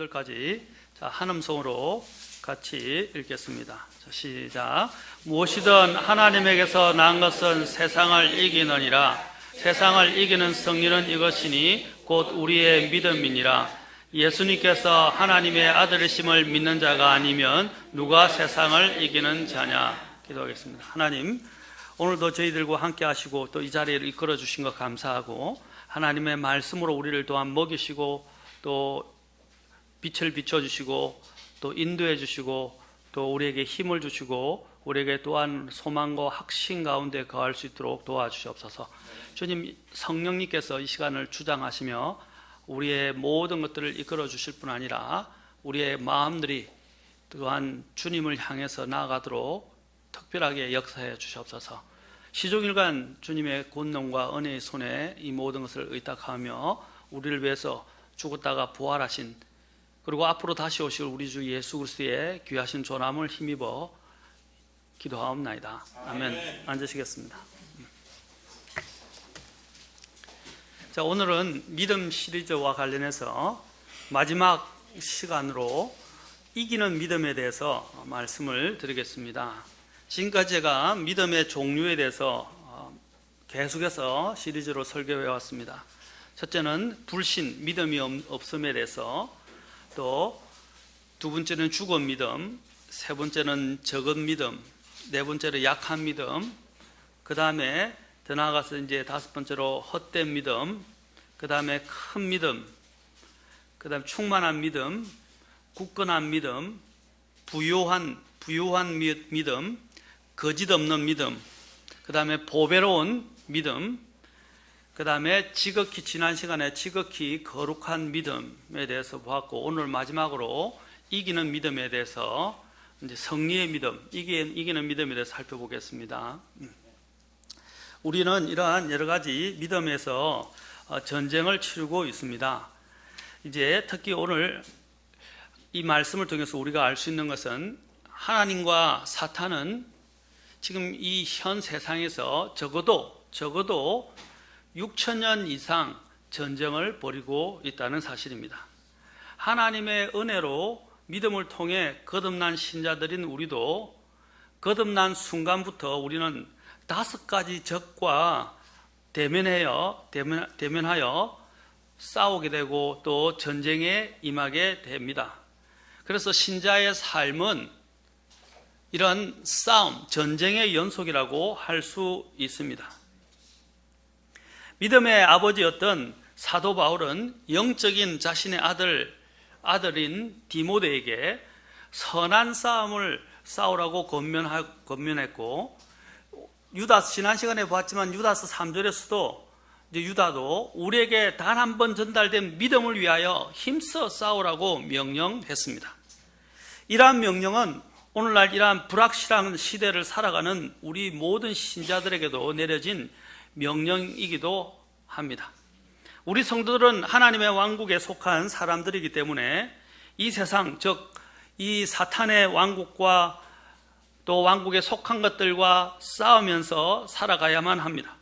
8절까지 한 음성으로 같이 읽겠습니다. 자, 시작. 무엇이든 하나님에게서 난 것은 세상을 이기느니라. 세상을 이기는 승리는 이것이니 곧 우리의 믿음이니라. 예수님께서 하나님의 아들이심을 믿는 자가 아니면 누가 세상을 이기는 자냐. 기도하겠습니다. 하나님, 오늘도 저희들과 함께 하시고 또 이 자리를 이끌어 주신 것 감사하고, 하나님의 말씀으로 우리를 또한 먹이시고 또 빛을 비춰주시고 또 인도해 주시고 또 우리에게 힘을 주시고 우리에게 또한 소망과 확신 가운데 거할 수 있도록 도와주시옵소서. 주님, 성령님께서 이 시간을 주장하시며 우리의 모든 것들을 이끌어 주실 뿐 아니라 우리의 마음들이 또한 주님을 향해서 나아가도록 특별하게 역사해 주시옵소서. 시종일관 주님의 권능과 은혜의 손에 이 모든 것을 의탁하며 우리를 위해서 죽었다가 부활하신, 그리고 앞으로 다시 오실 우리 주 예수 그리스도의 귀하신 존함을 힘입어 기도하옵나이다. 아멘. 앉으시겠습니다. 자, 오늘은 믿음 시리즈와 관련해서 마지막 시간으로 이기는 믿음에 대해서 말씀을 드리겠습니다. 지금까지 제가 믿음의 종류에 대해서 계속해서 시리즈로 설교해 왔습니다. 첫째는 불신, 믿음이 없음에 대해서, 또 두 번째는 죽은 믿음, 세 번째는 적은 믿음, 네 번째로 약한 믿음, 그 다음에 더 나아가서 이제 다섯 번째로 헛된 믿음, 그 다음에 큰 믿음, 그 다음에 충만한 믿음, 굳건한 믿음, 부유한 믿음, 거짓 없는 믿음, 그 다음에 보배로운 믿음, 그 다음에 지극히 거룩한 믿음에 대해서 보았고, 오늘 마지막으로 이기는 믿음에 대해서, 이제 승리의 믿음, 이기는 믿음에 대해서 살펴보겠습니다. 우리는 이러한 여러 가지 믿음에서 전쟁을 치르고 있습니다. 이제 특히 오늘 이 말씀을 통해서 우리가 알 수 있는 것은, 하나님과 사탄은 지금 이 현 세상에서 적어도 6,000년 이상 전쟁을 벌이고 있다는 사실입니다. 하나님의 은혜로 믿음을 통해 거듭난 신자들인 우리도 거듭난 순간부터 우리는 5가지 적과 대면하여 싸우게 되고 또 전쟁에 임하게 됩니다. 그래서 신자의 삶은 이런 싸움, 전쟁의 연속이라고 할 수 있습니다. 믿음의 아버지였던 사도 바울은 영적인 자신의 아들인 디모데에게 선한 싸움을 싸우라고 권면했고, 유다서, 지난 시간에 봤지만 유다서 3절에서도 유다도 우리에게 단 한 번 전달된 믿음을 위하여 힘써 싸우라고 명령했습니다. 이러한 명령은 오늘날 이러한 불확실한 시대를 살아가는 우리 모든 신자들에게도 내려진 명령이기도 합니다. 우리 성도들은 하나님의 왕국에 속한 사람들이기 때문에 이 세상, 즉 이 사탄의 왕국과 또 왕국에 속한 것들과 싸우면서 살아가야만 합니다.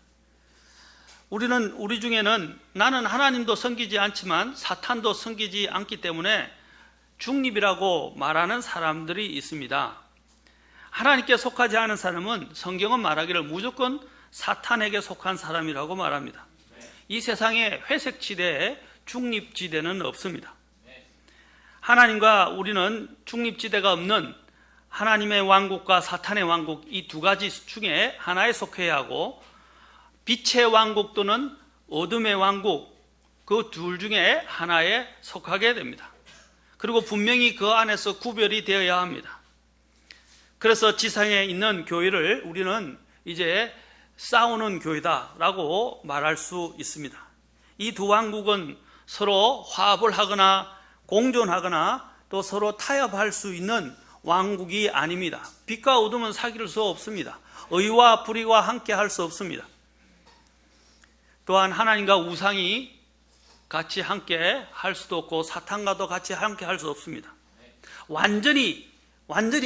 우리 중에는 나는 하나님도 섬기지 않지만 사탄도 섬기지 않기 때문에 중립이라고 말하는 사람들이 있습니다. 하나님께 속하지 않은 사람은 성경은 말하기를 무조건 사탄에게 속한 사람이라고 말합니다. 이 세상에 회색지대에 중립지대는 없습니다. 하나님과 우리는 중립지대가 없는 하나님의 왕국과 사탄의 왕국, 이 두 가지 중에 하나에 속해야 하고, 빛의 왕국 또는 어둠의 왕국, 그 둘 중에 하나에 속하게 됩니다. 그리고 분명히 그 안에서 구별이 되어야 합니다. 그래서 지상에 있는 교회를 우리는 이제 싸우는 교회다라고 말할 수 있습니다. 이 두 왕국은 서로 화합을 하거나 공존하거나 또 서로 타협할 수 있는 왕국이 아닙니다. 빛과 어둠은 사귈 수 없습니다. 의와 불의와 함께 할 수 없습니다. 또한 하나님과 우상이 같이 함께 할 수도 없고 사탄과도 같이 함께 할 수 없습니다. 완전히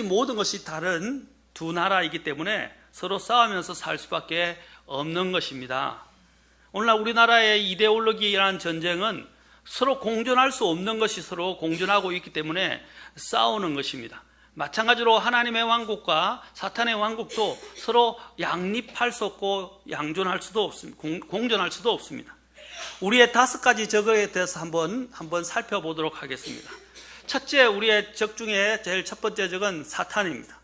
모든 것이 다른 두 나라이기 때문에 서로 싸우면서 살 수밖에 없는 것입니다. 오늘날 우리나라의 이데올로기라는 전쟁은 서로 공존할 수 없는 것이 서로 공존하고 있기 때문에 싸우는 것입니다. 마찬가지로 하나님의 왕국과 사탄의 왕국도 서로 양립할 수 없고 양존할 수도 없습니다. 공존할 수도 없습니다. 우리의 5가지 적에 대해서 한번 살펴보도록 하겠습니다. 첫째, 우리의 적 중에 제일 첫 번째 적은 사탄입니다.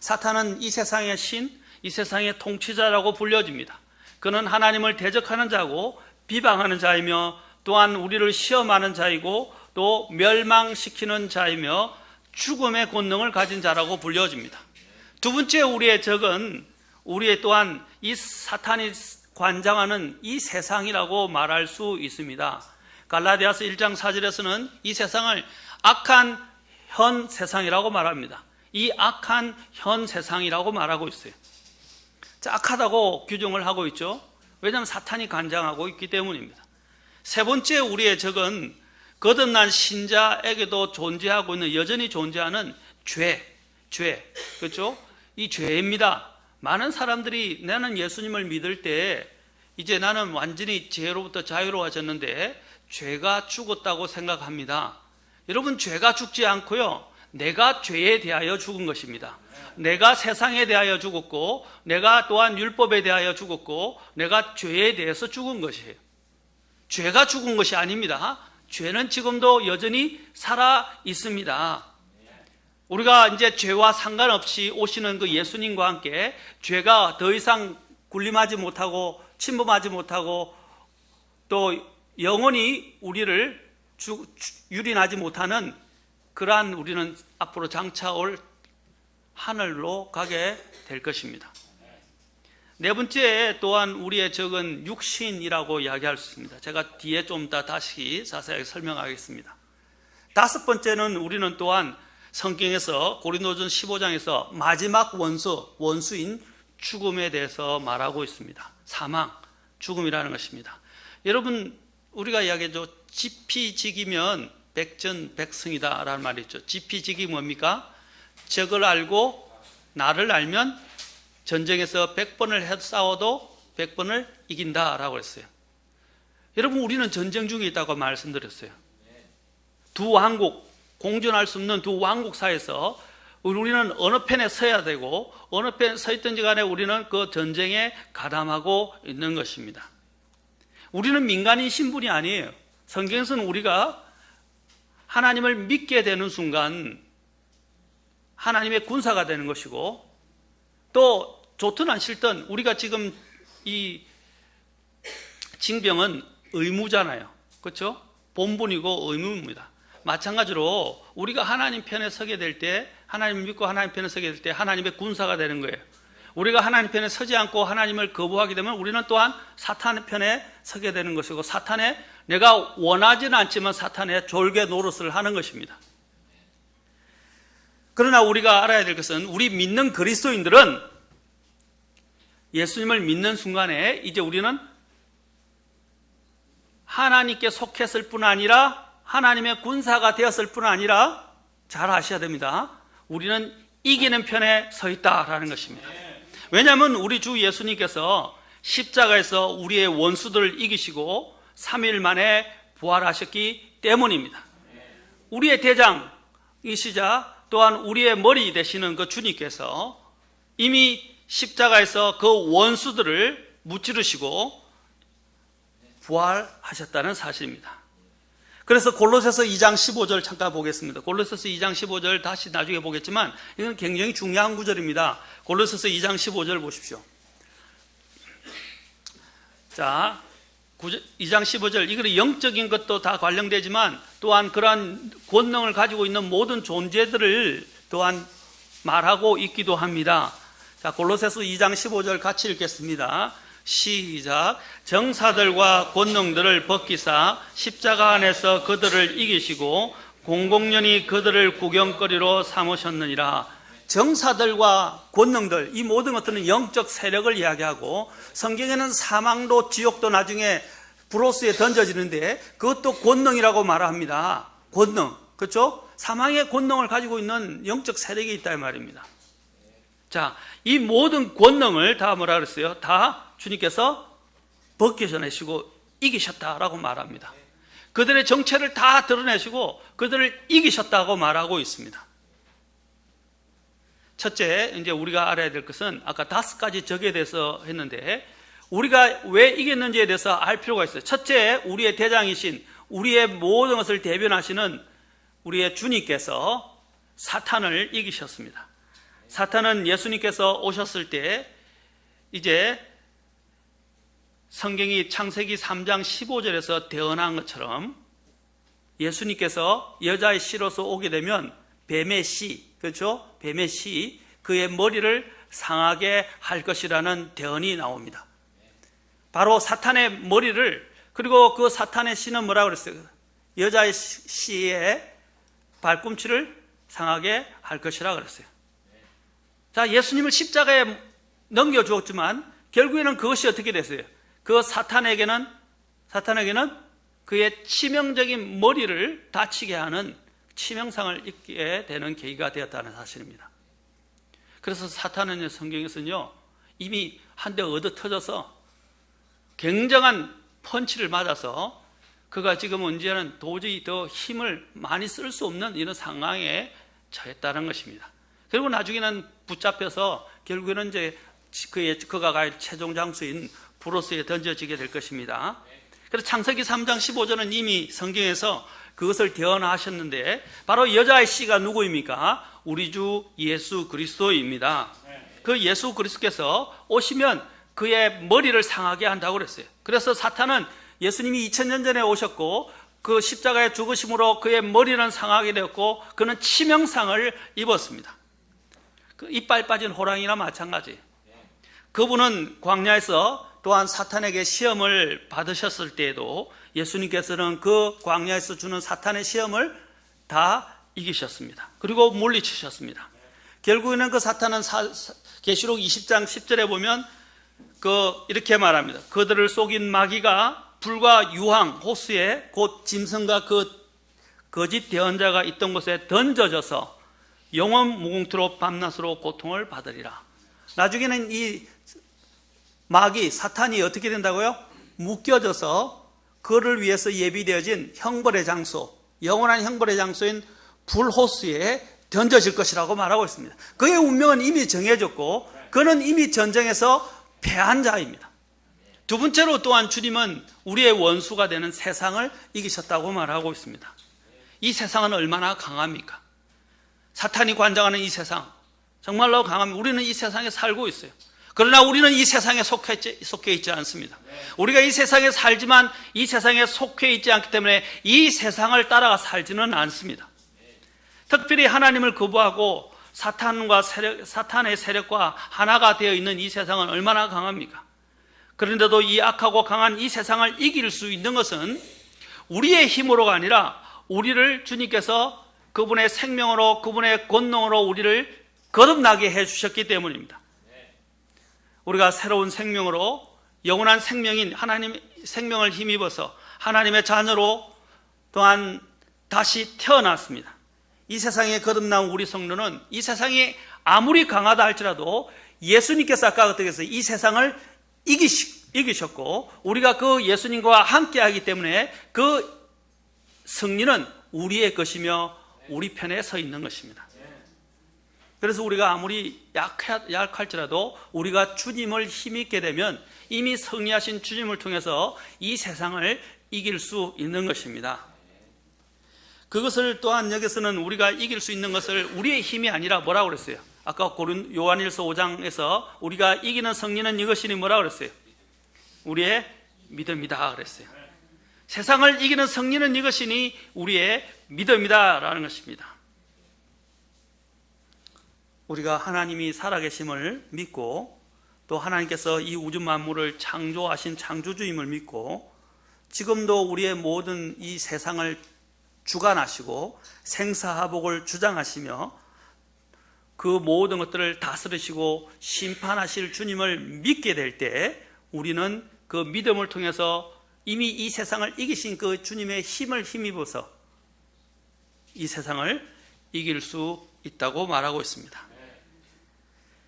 사탄은 이 세상의 신, 이 세상의 통치자라고 불려집니다. 그는 하나님을 대적하는 자고 비방하는 자이며 또한 우리를 시험하는 자이고 또 멸망시키는 자이며 죽음의 권능을 가진 자라고 불려집니다. 두 번째 우리의 적은 우리의 또한 이 사탄이 관장하는 이 세상이라고 말할 수 있습니다. 갈라디아서 1장 4절에서는 이 세상을 악한 현 세상이라고 말합니다. 이 악한 현 세상이라고 말하고 있어요. 자, 악하다고 규정을 하고 있죠. 왜냐하면 사탄이 관장하고 있기 때문입니다. 세 번째 우리의 적은 거듭난 신자에게도 존재하고 있는, 여전히 존재하는 죄, 그렇죠? 이 죄입니다. 많은 사람들이 나는 예수님을 믿을 때 이제 나는 완전히 죄로부터 자유로워졌는데 죄가 죽었다고 생각합니다. 여러분, 죄가 죽지 않고요, 내가 죄에 대하여 죽은 것입니다. 내가 세상에 대하여 죽었고, 내가 또한 율법에 대하여 죽었고, 내가 죄에 대해서 죽은 것이에요. 죄가 죽은 것이 아닙니다. 죄는 지금도 여전히 살아 있습니다. 우리가 이제 죄와 상관없이 오시는 그 예수님과 함께 죄가 더 이상 군림하지 못하고 침범하지 못하고 또 영원히 우리를 유린하지 못하는 그러한 우리는 앞으로 장차올 하늘로 가게 될 것입니다. 네 번째 또한 우리의 적은 육신이라고 이야기할 수 있습니다. 제가 뒤에 좀 이따 다시 자세하게 설명하겠습니다. 다섯 번째는 우리는 또한 성경에서 고린도전 15장에서 마지막 원수인 죽음에 대해서 말하고 있습니다. 사망, 죽음이라는 것입니다. 여러분, 우리가 이야기하죠. 지피지기면 백전백승이다 라는 말이 있죠. 지피지기 뭡니까? 적을 알고 나를 알면 전쟁에서 100번을 싸워도 100번을 이긴다라고 했어요. 여러분, 우리는 전쟁 중에 있다고 말씀드렸어요. 두 왕국, 공존할 수 없는 두 왕국 사이에서 우리는 어느 편에 서야 되고 어느 편에 서 있든지 간에 우리는 그 전쟁에 가담하고 있는 것입니다. 우리는 민간인 신분이 아니에요. 성경에서는 우리가 하나님을 믿게 되는 순간 하나님의 군사가 되는 것이고, 또 좋든 안 싫든 우리가 지금 이 징병은 의무잖아요. 그렇죠? 본분이고 의무입니다. 마찬가지로 우리가 하나님 편에 서게 될 때, 하나님을 믿고 하나님 편에 서게 될 때 하나님의 군사가 되는 거예요. 우리가 하나님 편에 서지 않고 하나님을 거부하게 되면 우리는 또한 사탄의 편에 서게 되는 것이고, 사탄의, 내가 원하지는 않지만 사탄의 졸개 노릇을 하는 것입니다. 그러나 우리가 알아야 될 것은, 우리 믿는 그리스도인들은 예수님을 믿는 순간에 이제 우리는 하나님께 속했을 뿐 아니라 하나님의 군사가 되었을 뿐 아니라 잘 아셔야 됩니다. 우리는 이기는 편에 서 있다라는 것입니다. 왜냐하면 우리 주 예수님께서 십자가에서 우리의 원수들을 이기시고 3일 만에 부활하셨기 때문입니다. 우리의 대장이시자 또한 우리의 머리 되시는 그 주님께서 이미 십자가에서 그 원수들을 무찌르시고 부활하셨다는 사실입니다. 그래서 골로새서 2장 15절 잠깐 보겠습니다. 골로새서 2장 15절 다시 나중에 보겠지만 이건 굉장히 중요한 구절입니다. 골로새서 2장 15절 보십시오. 자, 2장 15절, 이거는 영적인 것도 다 관련되지만 또한 그러한 권능을 가지고 있는 모든 존재들을 또한 말하고 있기도 합니다. 자, 골로새서 2장 15절 같이 읽겠습니다. 시작. 정사들과 권능들을 벗기사 십자가 안에서 그들을 이기시고 공공연히 그들을 구경거리로 삼으셨느니라. 정사들과 권능들, 이 모든 것들은 영적 세력을 이야기하고, 성경에는 사망도 지옥도 나중에 브로스에 던져지는데 그것도 권능이라고 말합니다. 권능, 그렇죠? 사망의 권능을 가지고 있는 영적 세력이 있다 이 말입니다. 자, 이 모든 권능을 다 뭐라 그랬어요? 다 주님께서 벗겨내시고 이기셨다라고 말합니다. 그들의 정체를 다 드러내시고 그들을 이기셨다고 말하고 있습니다. 첫째, 이제 우리가 알아야 될 것은 아까 5가지 적에 대해서 했는데 우리가 왜 이겼는지에 대해서 알 필요가 있어요. 첫째, 우리의 대장이신 우리의 모든 것을 대변하시는 우리의 주님께서 사탄을 이기셨습니다. 사탄은 예수님께서 오셨을 때 이제 성경이 창세기 3장 15절에서 대언한 것처럼 예수님께서 여자의 씨로서 오게 되면 뱀의 씨, 그렇죠? 뱀의 씨, 그의 머리를 상하게 할 것이라는 대언이 나옵니다. 바로 사탄의 머리를, 그리고 그 사탄의 씨는 뭐라고 그랬어요? 여자의 씨의 발꿈치를 상하게 할 것이라 그랬어요. 자, 예수님을 십자가에 넘겨주었지만 결국에는 그것이 어떻게 됐어요? 그 사탄에게는 그의 치명적인 머리를 다치게 하는 치명상을 입게 되는 계기가 되었다는 사실입니다. 그래서 사탄은 성경에서는요, 이미 한 대 얻어 터져서 굉장한 펀치를 맞아서 그가 지금 언제는 도저히 더 힘을 많이 쓸 수 없는 이런 상황에 처했다는 것입니다. 그리고 나중에는 붙잡혀서 결국에는 이제 그가 갈 최종 장소인 브로스에 던져지게 될 것입니다. 그래서 창세기 3장 15절은 이미 성경에서 그것을 대언하셨는데 바로 여자의 씨가 누구입니까? 우리 주 예수 그리스도입니다. 그 예수 그리스도께서 오시면 그의 머리를 상하게 한다고 그랬어요. 그래서 사탄은 예수님이 2000년 전에 오셨고 그 십자가의 죽으심으로 그의 머리는 상하게 되었고 그는 치명상을 입었습니다. 그 이빨 빠진 호랑이나 마찬가지. 그분은 광야에서 또한 사탄에게 시험을 받으셨을 때에도 예수님께서는 그 광야에서 주는 사탄의 시험을 다 이기셨습니다. 그리고 물리치셨습니다. 결국에는 그 사탄은 계시록 20장 10절에 보면 이렇게 말합니다. 그들을 속인 마귀가 불과 유황, 호수에 곧 짐승과 그 거짓 대언자가 있던 곳에 던져져서 영원 무궁토록 밤낮으로 고통을 받으리라. 나중에는 이 마귀, 사탄이 어떻게 된다고요? 묶여져서 그를 위해서 예비되어진 형벌의 장소, 영원한 형벌의 장소인 불호수에 던져질 것이라고 말하고 있습니다. 그의 운명은 이미 정해졌고 그는 이미 전쟁에서 패한 자입니다. 두 번째로 또한 주님은 우리의 원수가 되는 세상을 이기셨다고 말하고 있습니다. 이 세상은 얼마나 강합니까? 사탄이 관장하는 이 세상 정말로 강합니다. 우리는 이 세상에 살고 있어요. 그러나 우리는 이 세상에 속해 있지 않습니다. 우리가 이 세상에 살지만 이 세상에 속해 있지 않기 때문에 이 세상을 따라가 살지는 않습니다. 특별히 하나님을 거부하고 사탄의 세력과 하나가 되어 있는 이 세상은 얼마나 강합니까? 그런데도 이 악하고 강한 이 세상을 이길 수 있는 것은 우리의 힘으로가 아니라 우리를 주님께서 그분의 생명으로 그분의 권능으로 우리를 거듭나게 해주셨기 때문입니다. 우리가 새로운 생명으로 영원한 생명인 하나님의 생명을 힘입어서 하나님의 자녀로 또한 다시 태어났습니다. 이 세상에 거듭난 우리 성도는 이 세상이 아무리 강하다 할지라도 예수님께서 아까 어떻게 했어요? 이 세상을 이기셨고 우리가 그 예수님과 함께하기 때문에 그 승리는 우리의 것이며 우리 편에 서 있는 것입니다. 그래서 우리가 아무리 약할지라도 우리가 주님을 힘입게 되면 이미 승리하신 주님을 통해서 이 세상을 이길 수 있는 것입니다. 그것을 또한 여기서는 우리가 이길 수 있는 것을 우리의 힘이 아니라 뭐라고 그랬어요? 아까 요한일서 5장에서 우리가 이기는 승리는 이것이니 뭐라고 그랬어요? 우리의 믿음이다 그랬어요. 세상을 이기는 승리는 이것이니 우리의 믿음이다 라는 것입니다. 우리가 하나님이 살아계심을 믿고 또 하나님께서 이 우주 만물을 창조하신 창조주임을 믿고 지금도 우리의 모든 이 세상을 주관하시고 생사화복을 주장하시며 그 모든 것들을 다스리시고 심판하실 주님을 믿게 될 때 우리는 그 믿음을 통해서 이미 이 세상을 이기신 그 주님의 힘을 힘입어서 이 세상을 이길 수 있다고 말하고 있습니다.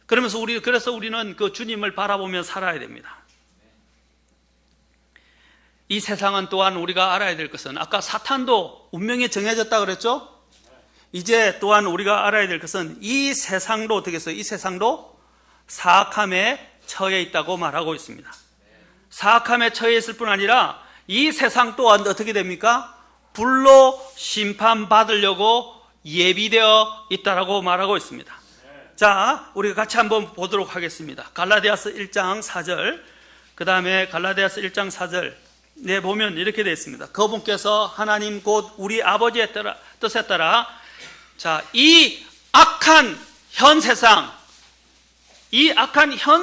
그래서 우리는 그 주님을 바라보며 살아야 됩니다. 이 세상은 또한 우리가 알아야 될 것은, 아까 사탄도 운명이 정해졌다 그랬죠? 이제 또한 우리가 알아야 될 것은 이 세상도 어떻게 했어요? 이 세상도 사악함에 처해 있다고 말하고 있습니다. 사악함에 처해 있을 뿐 아니라 이 세상 또한 어떻게 됩니까? 불로 심판받으려고 예비되어 있다라고 말하고 있습니다. 자, 우리가 같이 한번 보도록 하겠습니다. 갈라디아서 1장 4절, 그 다음에 갈라디아서 1장 4절 보면 이렇게 되어 있습니다. 그분께서 하나님 곧 우리 아버지의 뜻에 따라 자, 이 악한 현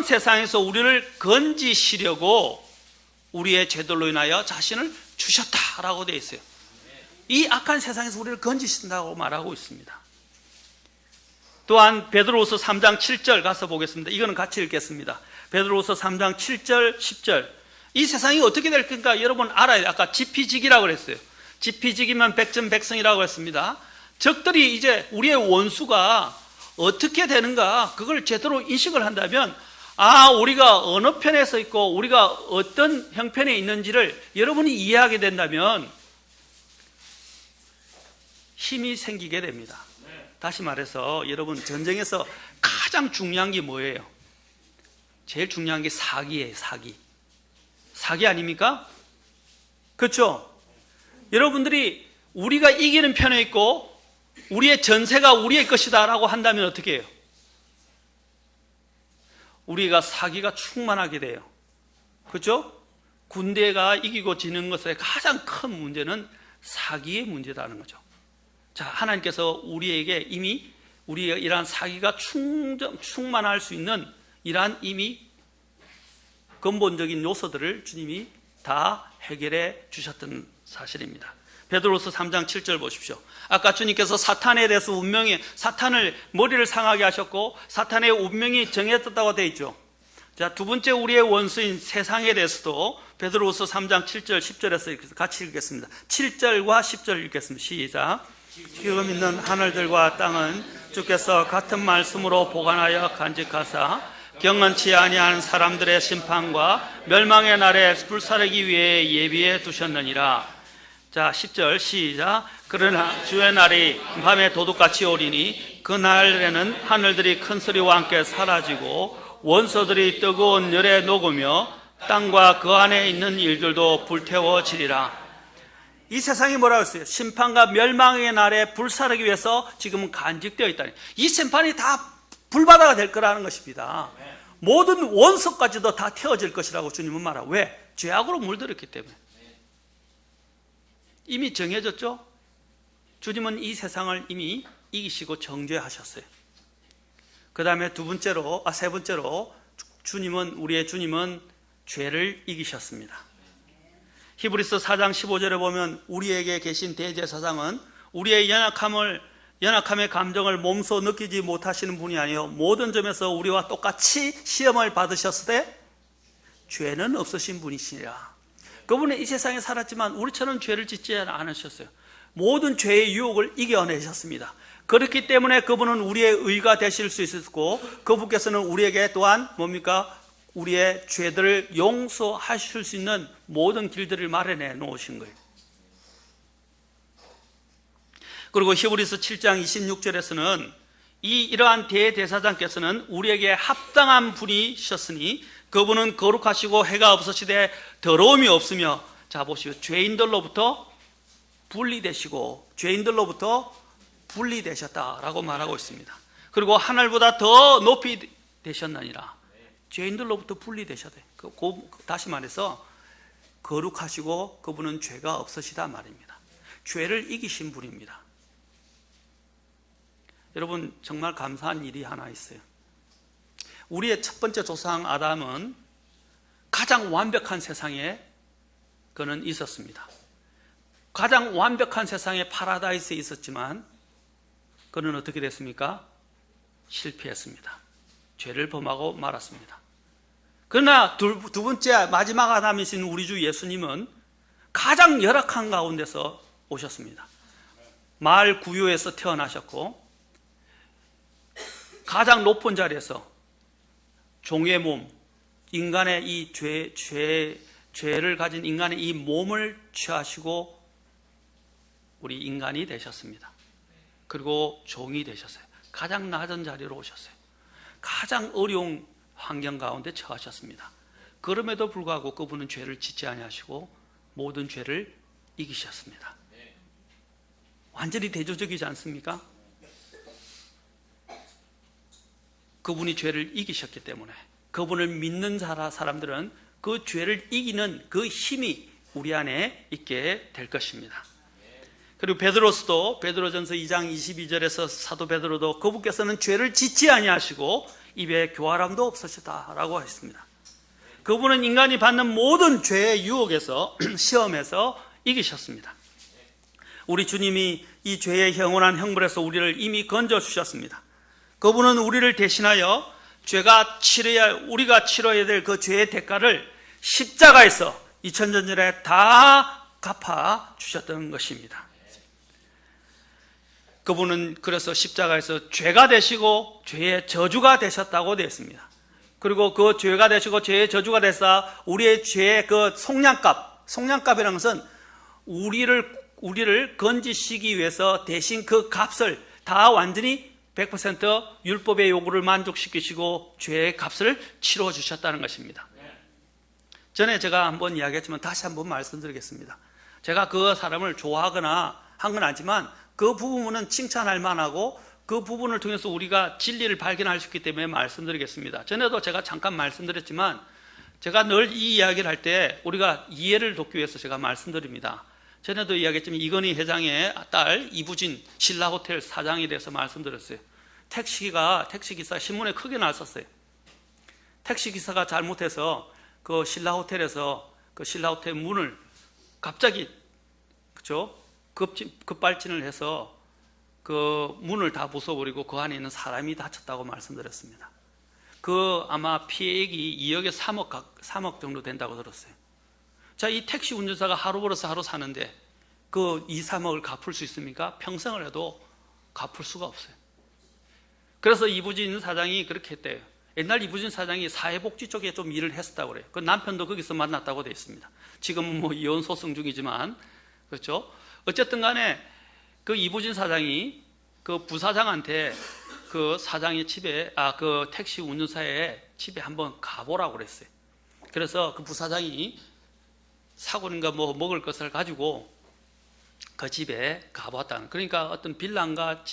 세상에서 우리를 건지시려고 우리의 죄들로 인하여 자신을 주셨다라고 되어 있어요. 이 악한 세상에서 우리를 건지신다고 말하고 있습니다. 또한 베드로후서 3장 7절 가서 보겠습니다. 이거는 같이 읽겠습니다. 베드로후서 3장 7절 10절. 이 세상이 어떻게 될 건가 여러분 알아야 돼요. 아까 지피지기라고 그랬어요. 지피지기면 백전백승이라고 했습니다. 적들이 이제 우리의 원수가 어떻게 되는가 그걸 제대로 인식을 한다면 우리가 어느 편에 서 있고 우리가 어떤 형편에 있는지를 여러분이 이해하게 된다면 힘이 생기게 됩니다. 다시 말해서 여러분, 전쟁에서 가장 중요한 게 뭐예요? 제일 중요한 게 사기예요. 사기 아닙니까? 그렇죠? 여러분들이 우리가 이기는 편에 있고 우리의 전세가 우리의 것이다 라고 한다면 어떻게 해요? 우리가 사기가 충만하게 돼요. 그렇죠? 군대가 이기고 지는 것의 가장 큰 문제는 사기의 문제라는 거죠. 자, 하나님께서 우리에게 이미 우리의 이러한 사기가 충만할 수 있는 이러한 이미 근본적인 요소들을 주님이 다 해결해 주셨던 사실입니다. 베드로서 3장 7절 보십시오. 아까 주님께서 사탄에 대해서 사탄을 머리를 상하게 하셨고 사탄의 운명이 정해졌다고 되어 있죠. 자, 두 번째 우리의 원수인 세상에 대해서도 베드로서 3장 7절 10절에서 같이 읽겠습니다. 7절과 10절 읽겠습니다. 시작. 지금 있는 하늘들과 땅은 주께서 같은 말씀으로 보관하여 간직하사 경건치 아니한 사람들의 심판과 멸망의 날에 불사르기 위해 예비해 두셨느니라. 자, 10절 시작. 그러나 주의 날이 밤에 도둑같이 오리니 그 날에는 하늘들이 큰 소리와 함께 사라지고 원소들이 뜨거운 열에 녹으며 땅과 그 안에 있는 일들도 불태워지리라. 이 세상이 뭐라고 했어요? 심판과 멸망의 날에 불사르기 위해서 지금 간직되어 있다니. 이 심판이 다 불바다가 될 거라는 것입니다. 모든 원소까지도 다 태워질 것이라고 주님은 말하고. 왜? 죄악으로 물들었기 때문에. 이미 정해졌죠? 주님은 이 세상을 이미 이기시고 정죄하셨어요. 그 다음에 세 번째로 우리의 주님은 죄를 이기셨습니다. 히브리서 4장 15절에 보면 우리에게 계신 대제사장은 우리의 연약함의 감정을 몸소 느끼지 못하시는 분이 아니요 모든 점에서 우리와 똑같이 시험을 받으셨을 때 죄는 없으신 분이시라. 그분은 이 세상에 살았지만 우리처럼 죄를 짓지 않으셨어요. 모든 죄의 유혹을 이겨내셨습니다. 그렇기 때문에 그분은 우리의 의가 되실 수 있었고 그분께서는 우리에게 또한 뭡니까? 우리의 죄들을 용서하실 수 있는 모든 길들을 마련해 놓으신 거예요. 그리고 히브리서 7장 26절에서는 이러한 대제사장께서는 우리에게 합당한 분이셨으니 그분은 거룩하시고 해가 없으시되 더러움이 없으며, 자 보시오, 죄인들로부터 분리되셨다라고 말하고 있습니다. 그리고 하늘보다 더 높이 되셨느니라. 죄인들로부터 분리되셔야 돼. 다시 말해서 거룩하시고 그분은 죄가 없으시다 말입니다. 죄를 이기신 분입니다. 여러분, 정말 감사한 일이 하나 있어요. 우리의 첫 번째 조상 아담은 가장 완벽한 세상에 그는 있었습니다. 가장 완벽한 세상에 파라다이스에 있었지만 그는 어떻게 됐습니까? 실패했습니다. 죄를 범하고 말았습니다. 그러나 두 번째 마지막 아담이신 우리 주 예수님은 가장 열악한 가운데서 오셨습니다. 마을 구유에서 태어나셨고 가장 높은 자리에서 종의 몸, 인간의 이 죄를 가진 인간의 이 몸을 취하시고 우리 인간이 되셨습니다. 그리고 종이 되셨어요. 가장 낮은 자리로 오셨어요. 가장 어려운 환경 가운데 처하셨습니다. 그럼에도 불구하고 그분은 죄를 짓지 아니하시고 모든 죄를 이기셨습니다. 완전히 대조적이지 않습니까? 그분이 죄를 이기셨기 때문에 그분을 믿는 사람들은 그 죄를 이기는 그 힘이 우리 안에 있게 될 것입니다. 그리고 베드로서도 베드로전서 2장 22절에서 사도 베드로도 그분께서는 죄를 짓지 아니하시고 입에 교활함도 없으시다라고 했습니다. 그분은 인간이 받는 모든 죄의 유혹에서 시험에서 이기셨습니다. 우리 주님이 이 죄의 영원한 형벌에서 우리를 이미 건져 주셨습니다. 그분은 우리를 대신하여 우리가 치러야 될 그 죄의 대가를 십자가에서 2000년 전에 다 갚아 주셨던 것입니다. 그분은 그래서 십자가에서 죄가 되시고 죄의 저주가 되셨다고 되어 있습니다. 그리고 그 죄가 되시고 죄의 저주가 되사 우리의 죄의 그 속량값이라는 것은 우리를 건지시기 위해서 대신 그 값을 다 완전히 100% 율법의 요구를 만족시키시고 죄의 값을 치러 주셨다는 것입니다. 전에 제가 한번 이야기했지만 다시 한번 말씀드리겠습니다. 제가 그 사람을 좋아하거나 한 건 아니지만 그 부분은 칭찬할 만하고 그 부분을 통해서 우리가 진리를 발견할 수 있기 때문에 말씀드리겠습니다. 전에도 제가 잠깐 말씀드렸지만 제가 늘 이 이야기를 할 때 우리가 이해를 돕기 위해서 제가 말씀드립니다. 전에도 이야기했지만 이건희 회장의 딸 이부진 신라호텔 사장에 대해서 말씀드렸어요. 택시기사 신문에 크게 났었어요. 택시기사가 잘못해서 그 신라호텔에서 그 신라호텔 문을 갑자기 급발진을 해서 그 문을 다 부숴버리고 그 안에 있는 사람이 다쳤다고 말씀드렸습니다. 그 아마 피해액이 2억에 3억 정도 된다고 들었어요. 자, 이 택시 운전사가 하루 벌어서 하루 사는데 그 2, 3억을 갚을 수 있습니까? 평생을 해도 갚을 수가 없어요. 그래서 이부진 사장이 그렇게 했대요. 옛날 이부진 사장이 사회복지 쪽에 좀 일을 했었다고 그래요. 그 남편도 거기서 만났다고 되어 있습니다. 지금은 뭐 이혼 소송 중이지만, 그렇죠? 어쨌든 간에 그 이부진 사장이 그 부사장한테 그 사장의 집에, 그 택시 운전사의 집에 한번 가보라고 그랬어요. 그래서 그 부사장이 사고인가 뭐 먹을 것을 가지고 그 집에 가봤다는. 그러니까 어떤 빌라인가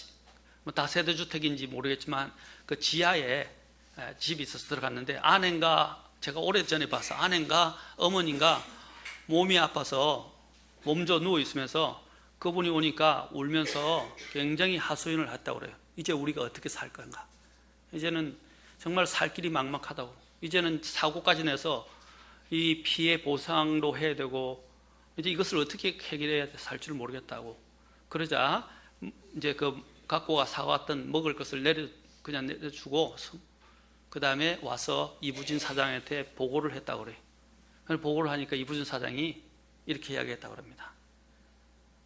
뭐 다세대 주택인지 모르겠지만 그 지하에 집이 있어서 들어갔는데 아내인가, 제가 오래전에 봐서 아내인가 어머니인가 몸이 아파서 몸져 누워 있으면서 그분이 오니까 울면서 굉장히 하소연을 했다고 그래요. 이제 우리가 어떻게 살 건가? 이제는 정말 살 길이 막막하다고. 이제는 사고까지 내서 이 피해 보상도 해야 되고 이제 이것을 어떻게 해결해야 살 줄 모르겠다고. 그러자 이제 그 갖고 사왔던 먹을 것을 그냥 내려주고 그 다음에 와서 이부진 사장한테 보고를 했다고 그래요. 보고를 하니까 이부진 사장이 이렇게 이야기했다고 합니다.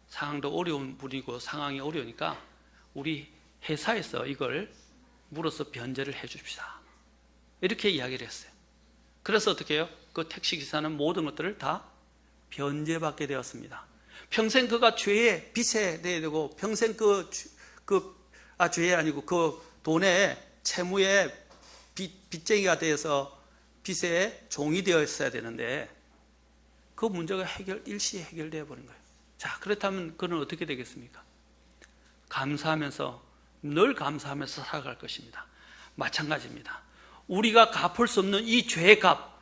상황도 어려운 분이고 상황이 어려우니까 우리 회사에서 이걸 물어서 변제를 해 줍시다. 이렇게 이야기를 했어요. 그래서 어떻게 해요? 그 택시기사는 모든 것들을 다 변제받게 되었습니다. 평생 그가 죄에 빚에 내야 되고 평생 죄에 아니고 그 돈에 채무에 빚쟁이가 되어서 빚에 종이 되어 있어야 되는데 그 문제가 일시에 해결되어 버린 거예요. 자, 그렇다면 그는 어떻게 되겠습니까? 감사하면서 늘 감사하면서 살아갈 것입니다. 마찬가지입니다. 우리가 갚을 수 없는 이 죄의 값,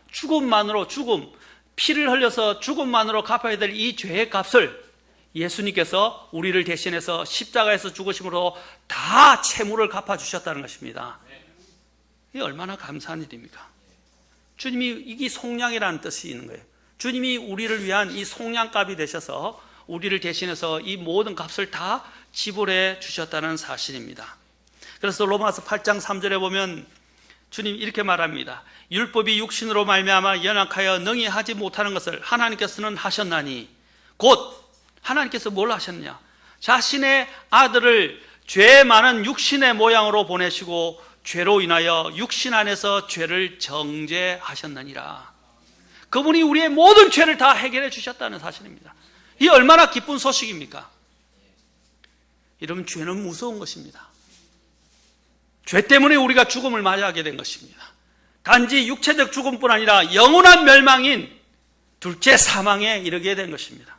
피를 흘려서 죽음만으로 갚아야 될 이 죄의 값을 예수님께서 우리를 대신해서 십자가에서 죽으심으로 다 채무를 갚아주셨다는 것입니다. 이게 얼마나 감사한 일입니까? 주님이 이게 속량이라는 뜻이 있는 거예요. 주님이 우리를 위한 이 속량값이 되셔서 우리를 대신해서 이 모든 값을 다 지불해 주셨다는 사실입니다. 그래서 로마서 8장 3절에 보면 주님 이렇게 말합니다. 율법이 육신으로 말미암아 연약하여 능히 하지 못하는 것을 하나님께서는 하셨나니, 곧 하나님께서 뭘 하셨느냐? 자신의 아들을 죄 많은 육신의 모양으로 보내시고 죄로 인하여 육신 안에서 죄를 정죄하셨느니라. 그분이 우리의 모든 죄를 다 해결해 주셨다는 사실입니다. 이 얼마나 기쁜 소식입니까? 여러분, 죄는 무서운 것입니다. 죄 때문에 우리가 죽음을 맞이하게 된 것입니다. 단지 육체적 죽음뿐 아니라 영원한 멸망인 둘째 사망에 이르게 된 것입니다.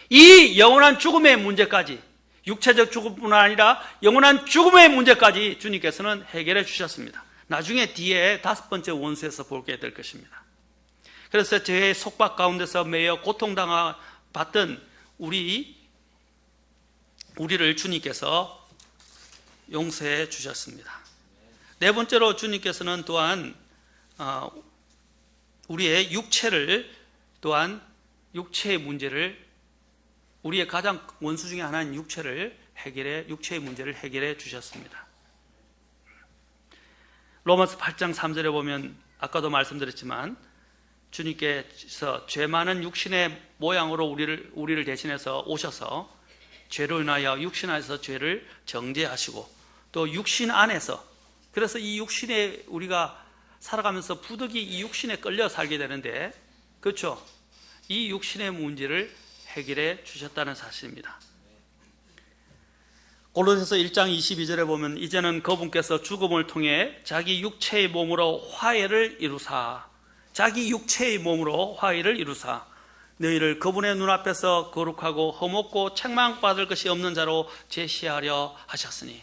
이 영원한 죽음의 문제까지, 육체적 죽음뿐 아니라 영원한 죽음의 문제까지 주님께서는 해결해 주셨습니다. 나중에 뒤에 5번째 원수에서 보게 될 것입니다. 그래서 죄의 속박 가운데서 매여 고통당받던 우리를 주님께서 용서해 주셨습니다. 네 번째로 주님께서는 또한 우리의 육체의 문제를, 우리의 가장 원수 중에 하나인 육체의 문제를 해결해 주셨습니다. 로마서 8장 3절에 보면 아까도 말씀드렸지만 주님께서 죄 많은 육신의 모양으로 우리를 대신해서 오셔서 죄로 인하여 육신 안에서 죄를 정죄하시고 또 육신 안에서, 그래서 이 육신에 우리가 살아가면서 부득이 이 육신에 끌려 살게 되는데, 그렇죠? 이 육신의 문제를 해결해 주셨다는 사실입니다. 골로새서 1장 22절에 보면 이제는 그분께서 죽음을 통해 자기 육체의 몸으로 화해를 이루사 너희를 그분의 눈앞에서 거룩하고 흠없고 책망받을 것이 없는 자로 제시하려 하셨으니,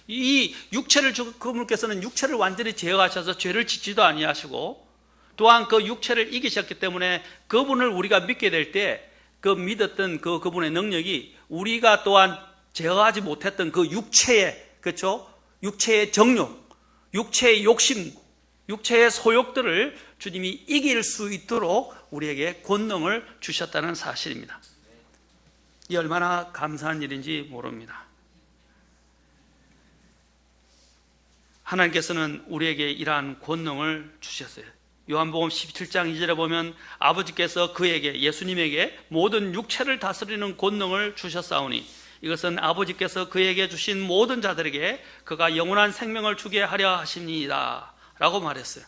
이 육체를 그분께서는 육체를 완전히 제어하셔서 죄를 짓지도 아니하시고 또한 그 육체를 이기셨기 때문에 그분을 우리가 믿게 될 때 그 믿었던 그분의 능력이 우리가 또한 제어하지 못했던 그 육체의, 그렇죠? 육체의 정욕, 육체의 욕심, 육체의 소욕들을 주님이 이길 수 있도록 우리에게 권능을 주셨다는 사실입니다. 이 얼마나 감사한 일인지 모릅니다. 하나님께서는 우리에게 이러한 권능을 주셨어요. 요한복음 17장 2절에 보면 아버지께서 그에게, 예수님에게 모든 육체를 다스리는 권능을 주셨사오니 이것은 아버지께서 그에게 주신 모든 자들에게 그가 영원한 생명을 주게 하려 하십니다 라고 말했어요.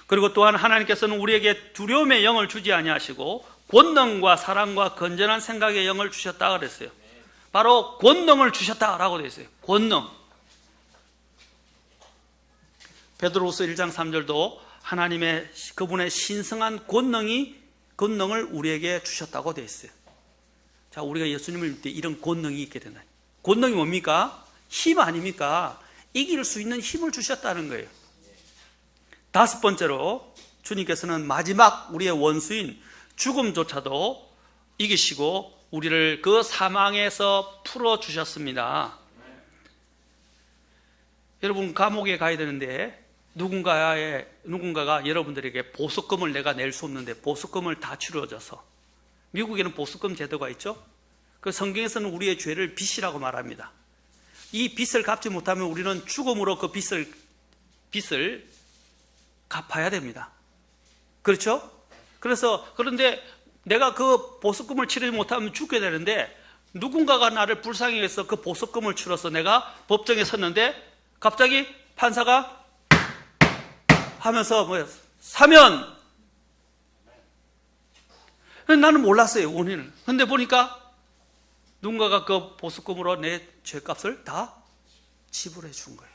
그리고 또한 하나님께서는 우리에게 두려움의 영을 주지 아니하시고 권능과 사랑과 건전한 생각의 영을 주셨다 그랬어요. 바로 권능을 주셨다라고 되어 있어요. 권능. 베드로후서 1장 3절도 하나님의 그분의 신성한 권능을 우리에게 주셨다고 되어 있어요. 자, 우리가 예수님을 믿을 때 이런 권능이 있게 된다. 권능이 뭡니까? 힘 아닙니까? 이길 수 있는 힘을 주셨다는 거예요. 5번째로 주님께서는 마지막 우리의 원수인 죽음조차도 이기시고 우리를 그 사망에서 풀어주셨습니다. 여러분, 감옥에 가야 되는데 누군가가 여러분들에게 보석금을 내가 낼 수 없는데 보석금을 다 치러줘서, 미국에는 보석금 제도가 있죠. 그 성경에서는 우리의 죄를 빚이라고 말합니다. 이 빚을 갚지 못하면 우리는 죽음으로 그 빚을 갚아야 됩니다. 그렇죠? 그런데 내가 그 보석금을 치르지 못하면 죽게 되는데 누군가가 나를 불쌍히 해서 그 보석금을 치러서 내가 법정에 섰는데 갑자기 판사가 하면서 사면, 나는 몰랐어요, 원인을. 근데 보니까 누군가가 그 보석금으로 내 죄값을 다 지불해 준 거예요.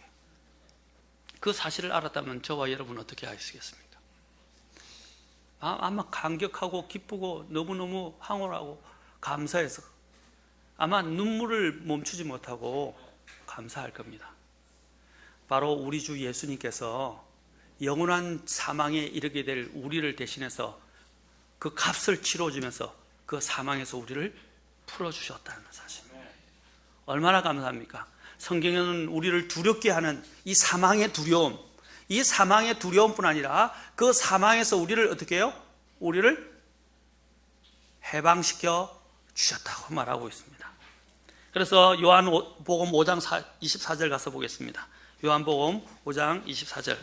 그 사실을 알았다면 저와 여러분 어떻게 하시겠습니까? 아마 감격하고 기쁘고 너무너무 황홀하고 감사해서 아마 눈물을 멈추지 못하고 감사할 겁니다. 바로 우리 주 예수님께서 영원한 사망에 이르게 될 우리를 대신해서 그 값을 치러주면서 그 사망에서 우리를 풀어주셨다는 사실. 얼마나 감사합니까? 성경에는 우리를 두렵게 하는 이 사망의 두려움뿐 아니라 그 사망에서 우리를 어떻게 해요? 우리를 해방시켜 주셨다고 말하고 있습니다. 그래서 요한복음 5장 24절 가서 보겠습니다. 요한복음 5장 24절.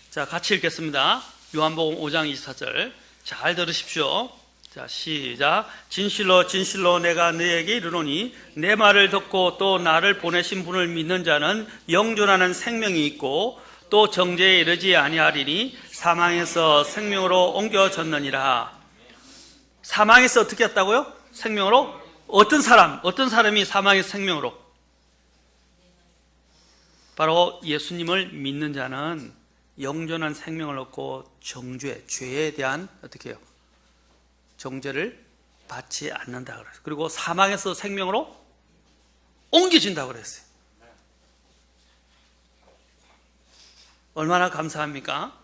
자, 같이 읽겠습니다. 요한복음 5장 24절 잘 들으십시오. 자, 시작. 진실로 진실로 내가 너에게 이르노니 내 말을 듣고 또 나를 보내신 분을 믿는 자는 영존하는 생명이 있고 또 정죄에 이르지 아니하리니 사망에서 생명으로 옮겨졌느니라. 사망에서 어떻게 했다고요? 생명으로? 어떤 사람이 사망에서 생명으로? 바로 예수님을 믿는 자는 영존한 생명을 얻고 정죄, 죄에 대한 어떻게 해요? 정죄를 받지 않는다 그랬어요. 그리고 사망에서 생명으로 옮겨진다고 그랬어요. 얼마나 감사합니까?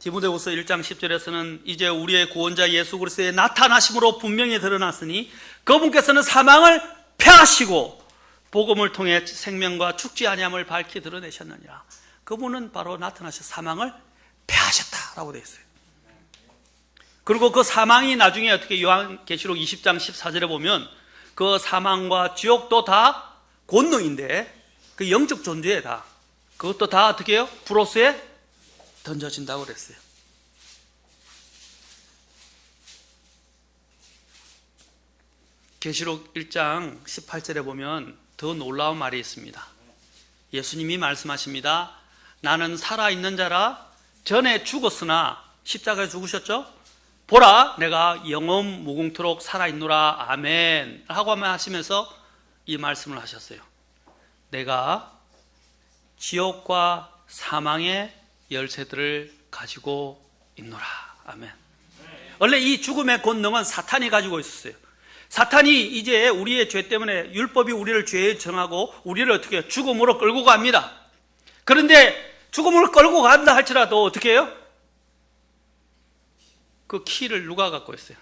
디모데후서 1장 10절에서는 이제 우리의 구원자 예수 그리스도의 나타나심으로 분명히 드러났으니 그분께서는 사망을 패하시고 복음을 통해 생명과 죽지 아니함을 밝히 드러내셨느니라. 그분은 바로 나타나셔 사망을 패하셨다라고 되어 있어요. 그리고 그 사망이 나중에 어떻게 요한계시록 20장 14절에 보면 그 사망과 지옥도 다 권능인데 그 영적 존재에 다 그것도 다 어떻게 해요? 불호수에 던져진다고 그랬어요. 계시록 1장 18절에 보면 더 놀라운 말이 있습니다. 예수님이 말씀하십니다. 나는 살아있는 자라 전에 죽었으나 십자가에 죽으셨죠? 보라 내가 영원 무궁토록 살아있노라 아멘 하고 하시면서 이 말씀을 하셨어요. 내가 지옥과 사망의 열쇠들을 가지고 있노라 아멘. 원래 이 죽음의 권능은 사탄이 가지고 있었어요. 사탄이 이제 우리의 죄 때문에 율법이 우리를 죄에 정하고 우리를 어떻게 죽음으로 끌고 갑니다. 그런데 죽음으로 끌고 간다 할지라도 어떻게 해요? 그 키를 누가 갖고 있어요?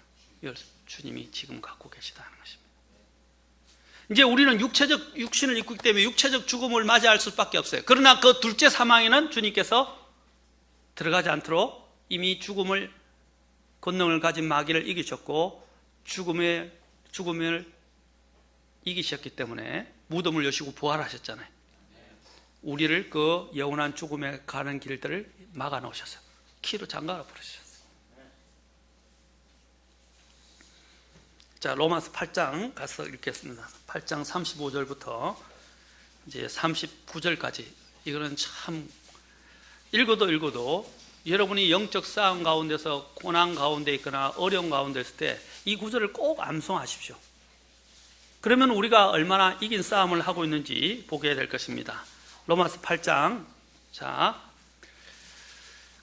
주님이 지금 갖고 계시다는 것입니다. 이제 우리는 육신을 입고 있기 때문에 육체적 죽음을 맞이할 수밖에 없어요. 그러나 그 둘째 사망에는 주님께서 들어가지 않도록 이미 죽음을 권능을 가진 마귀를 이기셨고 죽음을 이기셨기 때문에 무덤을 여시고 부활하셨잖아요. 우리를 그 영원한 죽음에 가는 길들을 막아 놓으셨어요. 키로 장가를 부르셨어요. 자, 로마서 8장 가서 읽겠습니다. 8장 35절부터 이제 39절까지. 이거는 참 읽어도 여러분이 영적 싸움 가운데서 고난 가운데 있거나 어려움 가운데 있을 때 이 구절을 꼭 암송하십시오. 그러면 우리가 얼마나 이긴 싸움을 하고 있는지 보게 될 것입니다. 로마서 8장, 자,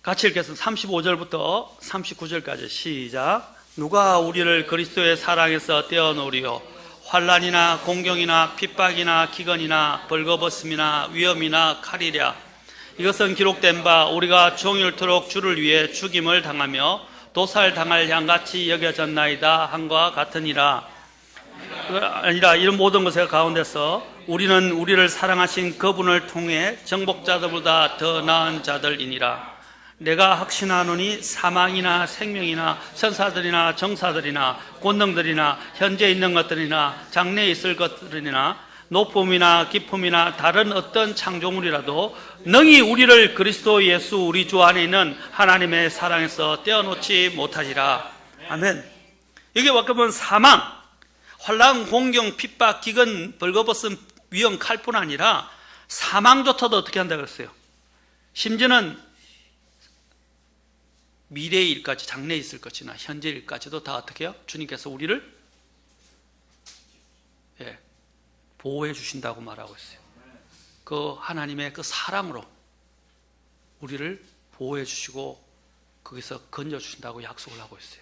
같이 읽겠습니다. 35절부터 39절까지 시작. 누가 우리를 그리스도의 사랑에서 떼어놓으리요? 환난이나 공경이나 핍박이나 기근이나 벌거벗음이나 위험이나 칼이랴. 이것은 기록된 바 우리가 종일토록 주를 위해 죽임을 당하며 도살당할 양같이 여겨졌나이다 한과 같으니라. 아니라 이런 모든 것의 가운데서 우리는 우리를 사랑하신 그분을 통해 정복자들보다 더 나은 자들이니라. 내가 확신하노니 사망이나 생명이나 천사들이나 정사들이나 권능들이나 현재 있는 것들이나 장래에 있을 것들이나 높음이나 깊음이나 다른 어떤 창조물이라도 능히 우리를 그리스도 예수 우리 주 안에 있는 하나님의 사랑에서 떼어놓지 못하리라. 아멘. 여기 보면 사망, 환난, 공경, 핍박, 기근, 벌거벗음, 위험, 칼뿐 아니라 사망조차도 어떻게 한다고 그랬어요? 심지어는 미래의 일까지, 장래에 있을 것이나 현재 일까지도 다 어떻게 해요? 주님께서 우리를 보호해 주신다고 말하고 있어요. 그 하나님의 그 사랑으로 우리를 보호해 주시고 거기서 건져 주신다고 약속을 하고 있어요.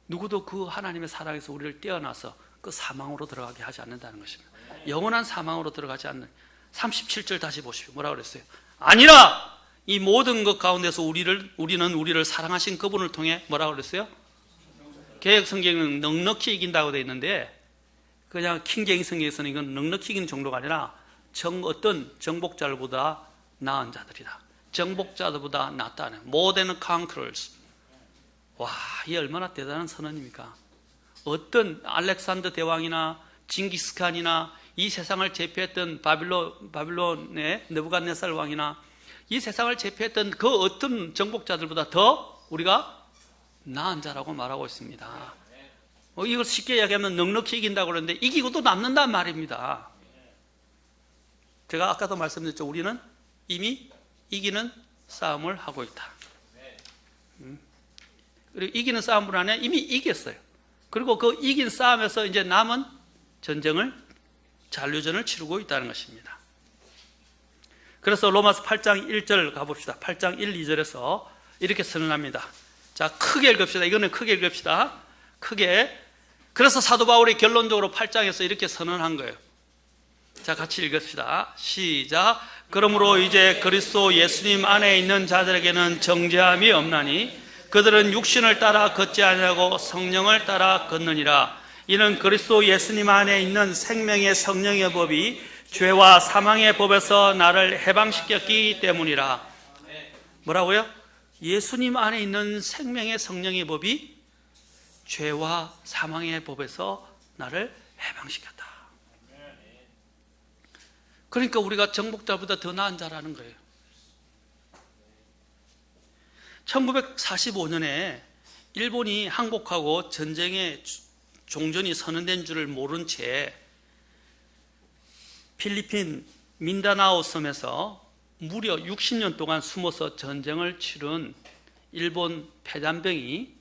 누구도 그 하나님의 사랑에서 우리를 떼어놔서 그 사망으로 들어가게 하지 않는다는 것입니다. 영원한 사망으로 들어가지 않는. 37절 다시 보십시오. 뭐라고 그랬어요? 아니라 이 모든 것 가운데서 우리는 우리를 사랑하신 그분을 통해 뭐라고 그랬어요? 개역 성경은 넉넉히 이긴다고 되어 있는데 그냥 킹제임 성경에서는 이건 넉넉히 이기는 정도가 아니라 어떤 정복자들보다 나은 자들이다. 정복자들보다 낫다는 more than conquerors. 와, 이 얼마나 대단한 선언입니까? 어떤 알렉산더 대왕이나 징기스칸이나 이 세상을 제패했던 바빌론의 느부갓네살 왕이나 이 세상을 제패했던 그 어떤 정복자들보다 더 우리가 나은 자라고 말하고 있습니다. 이걸 쉽게 이야기하면 넉넉히 이긴다고 그러는데 이기고도 남는단 말입니다. 제가 아까도 말씀드렸죠. 우리는 이미 이기는 싸움을 하고 있다. 그리고 이기는 싸움을 하냐? 이미 이겼어요. 그리고 그 이긴 싸움에서 이제 남은 전쟁을, 잔류전을 치르고 있다는 것입니다. 그래서 로마서 8장 1절 가봅시다. 8장 1, 2절에서 이렇게 선언합니다. 자, 크게 읽읍시다. 이거는 크게 읽읍시다. 크게. 그래서 사도 바울이 결론적으로 8장에서 이렇게 선언한 거예요. 자, 같이 읽읍시다. 시작. 그러므로 이제 그리스도 예수님 안에 있는 자들에게는 정죄함이 없나니 그들은 육신을 따라 걷지 아니하고 성령을 따라 걷느니라. 이는 그리스도 예수님 안에 있는 생명의 성령의 법이 죄와 사망의 법에서 나를 해방시켰기 때문이라. 뭐라고요? 예수님 안에 있는 생명의 성령의 법이 죄와 사망의 법에서 나를 해방시켰다. 그러니까 우리가 정복자보다 더 나은 자라는 거예요. 1945년에 일본이 항복하고 전쟁의 종전이 선언된 줄을 모른 채 필리핀 민다나오 섬에서 무려 60년 동안 숨어서 전쟁을 치른 일본 패잔병이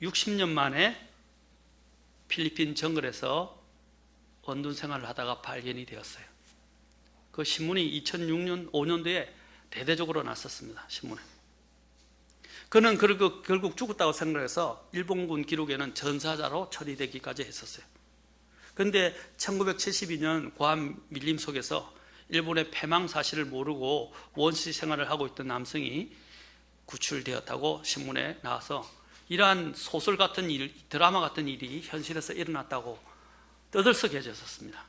60년 만에 필리핀 정글에서 원둔 생활을 하다가 발견이 되었어요. 그 신문이 2006년, 5년도에 대대적으로 났었습니다. 신문에. 그는 그리고 결국 죽었다고 생각해서 일본군 기록에는 전사자로 처리되기까지 했었어요. 그런데 1972년 고함 밀림 속에서 일본의 패망 사실을 모르고 원시 생활을 하고 있던 남성이 구출되었다고 신문에 나와서 이러한 소설 같은 일, 드라마 같은 일이 현실에서 일어났다고 떠들썩해졌었습니다.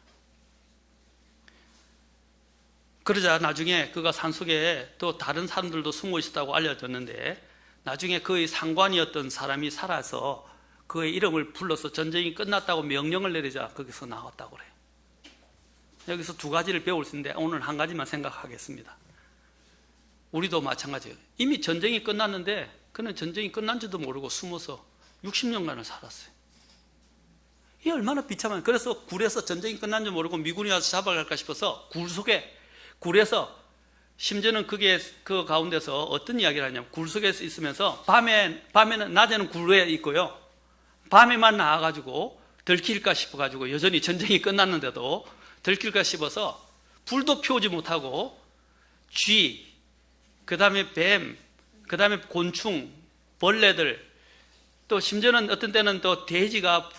그러자 나중에 그가 산속에 또 다른 사람들도 숨어 있었다고 알려졌는데 나중에 그의 상관이었던 사람이 살아서 그의 이름을 불러서 전쟁이 끝났다고 명령을 내리자 거기서 나왔다고 그래요. 여기서 두 가지를 배울 수 있는데 오늘 한 가지만 생각하겠습니다. 우리도 마찬가지예요. 이미 전쟁이 끝났는데 그는 전쟁이 끝난지도 모르고 숨어서 60년간을 살았어요. 이게 얼마나 비참한. 그래서 굴에서 전쟁이 끝난지 모르고 미군이 와서 잡아갈까 싶어서 굴 속에, 굴에서 심지어는 그게 그 가운데서 어떤 이야기를 하냐면 굴 속에 있으면서 밤에는 낮에는 굴에 있고요. 밤에만 나와가지고 들킬까 싶어가지고 여전히 전쟁이 끝났는데도 들킬까 싶어서 불도 피우지 못하고 쥐, 그 다음에 뱀, 그 다음에 곤충, 벌레들, 또 심지어는 어떤 때는 또 돼지가,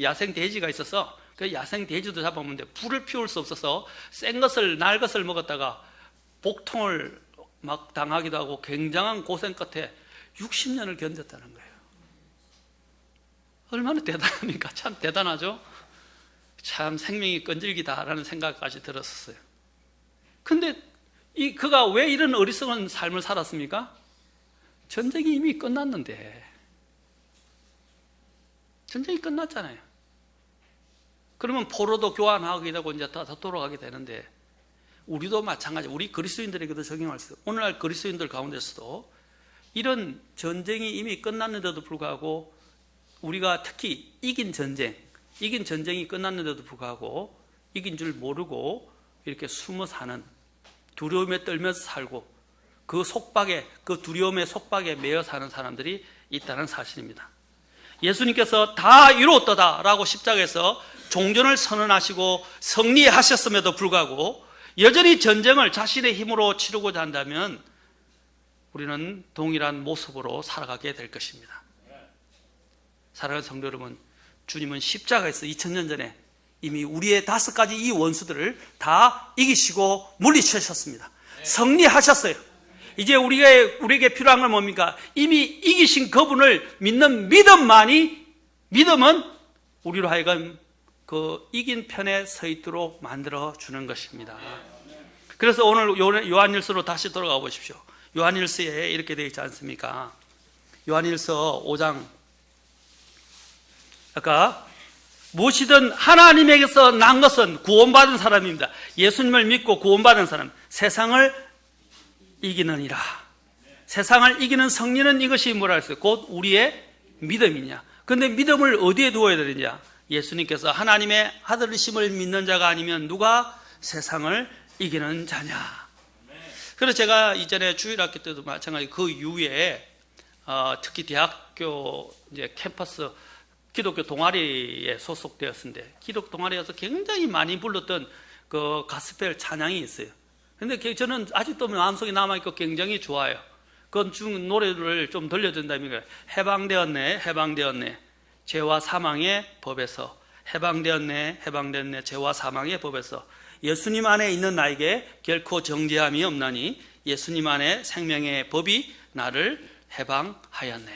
야생 돼지가 있어서 그 야생 돼지도 잡아먹는데 불을 피울 수 없어서 센 것을, 날 것을 먹었다가 복통을 막 당하기도 하고 굉장한 고생 끝에 60년을 견뎠다는 거예요. 얼마나 대단합니까? 참 대단하죠? 참 생명이 끈질기다라는 생각까지 들었었어요. 근데 그가 왜 이런 어리석은 삶을 살았습니까? 전쟁이 이미 끝났는데. 전쟁이 끝났잖아요. 그러면 포로도 교환하게 되고 이제 다 돌아가게 되는데 우리도 마찬가지. 우리 그리스도인들에게도 적용할 수 있어요. 오늘날 그리스도인들 가운데서도 이런 전쟁이 이미 끝났는데도 불구하고 우리가 특히 이긴 전쟁이 끝났는데도 불구하고 이긴 줄 모르고 이렇게 숨어 사는, 두려움에 떨면서 살고 그 속박에, 그 두려움의 속박에 매여 사는 사람들이 있다는 사실입니다. 예수님께서 다 이루었다라고 십자가에서 종전을 선언하시고 승리하셨음에도 불구하고 여전히 전쟁을 자신의 힘으로 치르고자 한다면 우리는 동일한 모습으로 살아가게 될 것입니다. 사랑하는 성도 여러분, 주님은 십자가에서 2000년 전에 이미 우리의 5가지 이 원수들을 다 이기시고 물리치셨습니다. 승리하셨어요. 이제 우리에게 필요한 건 뭡니까? 이미 이기신 그분을 믿는 믿음은 우리로 하여금 그 이긴 편에 서 있도록 만들어 주는 것입니다. 그래서 오늘 요한일서로 다시 돌아가 보십시오. 요한일서에 이렇게 되어 있지 않습니까? 요한일서 5장, 아까 무엇이든 하나님에게서 난 것은 구원받은 사람입니다. 예수님을 믿고 구원받은 사람, 세상을 이기느니라. 세상을 이기는 승리는 이것이 뭐라 했어요? 곧 우리의 믿음이냐. 그런데 믿음을 어디에 두어야 되느냐? 예수님께서 하나님의 아들이심을 믿는 자가 아니면 누가 세상을 이기는 자냐. 그래서 제가 이전에 주일학교 때도 마찬가지 그 이후에 특히 대학교 이제 캠퍼스 기독교 동아리에 소속되었는데 기독 동아리에서 굉장히 많이 불렀던 그 가스펠 찬양이 있어요. 근데 저는 아직도 마음속에 남아있고 굉장히 좋아요. 그 노래를 좀 들려준다면 해방되었네, 해방되었네. 죄와 사망의 법에서 해방되었네, 해방되었네. 죄와 사망의 법에서 예수님 안에 있는 나에게 결코 정죄함이 없나니 예수님 안에 생명의 법이 나를 해방하였네.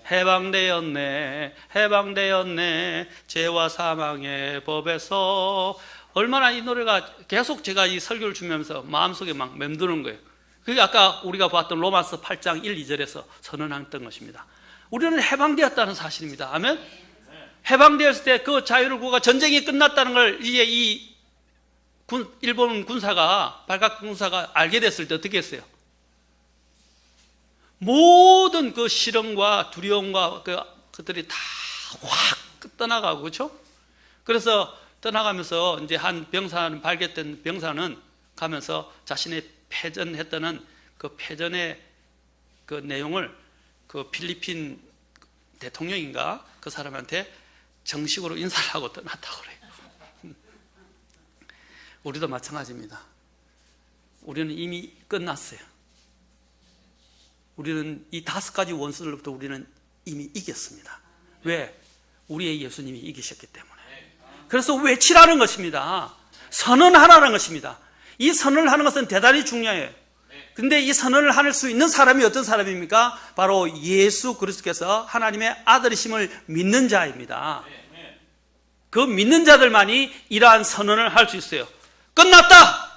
해방되었네, 해방되었네. 죄와 사망의 법에서. 얼마나 이 노래가 계속 제가 이 설교를 주면서 마음속에 막 맴드는 거예요. 그게 아까 우리가 봤던 로마서 8장 1, 2절에서 선언했던 것입니다. 우리는 해방되었다는 사실입니다. 아멘? 해방되었을 때 그 자유를 구가 전쟁이 끝났다는 걸 이제 이 일본 군사가, 발각 군사가 알게 됐을 때 어떻게 했어요? 모든 그 실험과 두려움과 그들이 다 확 떠나가고, 그렇죠? 그래서 떠나가면서 이제 한 병사는, 발견된 병사는 가면서 자신의 패전했다는 그 패전의 그 내용을 그 필리핀 대통령인가 그 사람한테 정식으로 인사를 하고 떠났다고 그래요. 우리도 마찬가지입니다. 우리는 이미 끝났어요. 우리는 이 5가지 원수들로부터 우리는 이미 이겼습니다. 왜? 우리의 예수님이 이기셨기 때문에. 그래서 외치라는 것입니다. 선언하라는 것입니다. 이 선언을 하는 것은 대단히 중요해요. 근데 이 선언을 할 수 있는 사람이 어떤 사람입니까? 바로 예수 그리스도께서 하나님의 아들이심을 믿는 자입니다. 그 믿는 자들만이 이러한 선언을 할 수 있어요. 끝났다!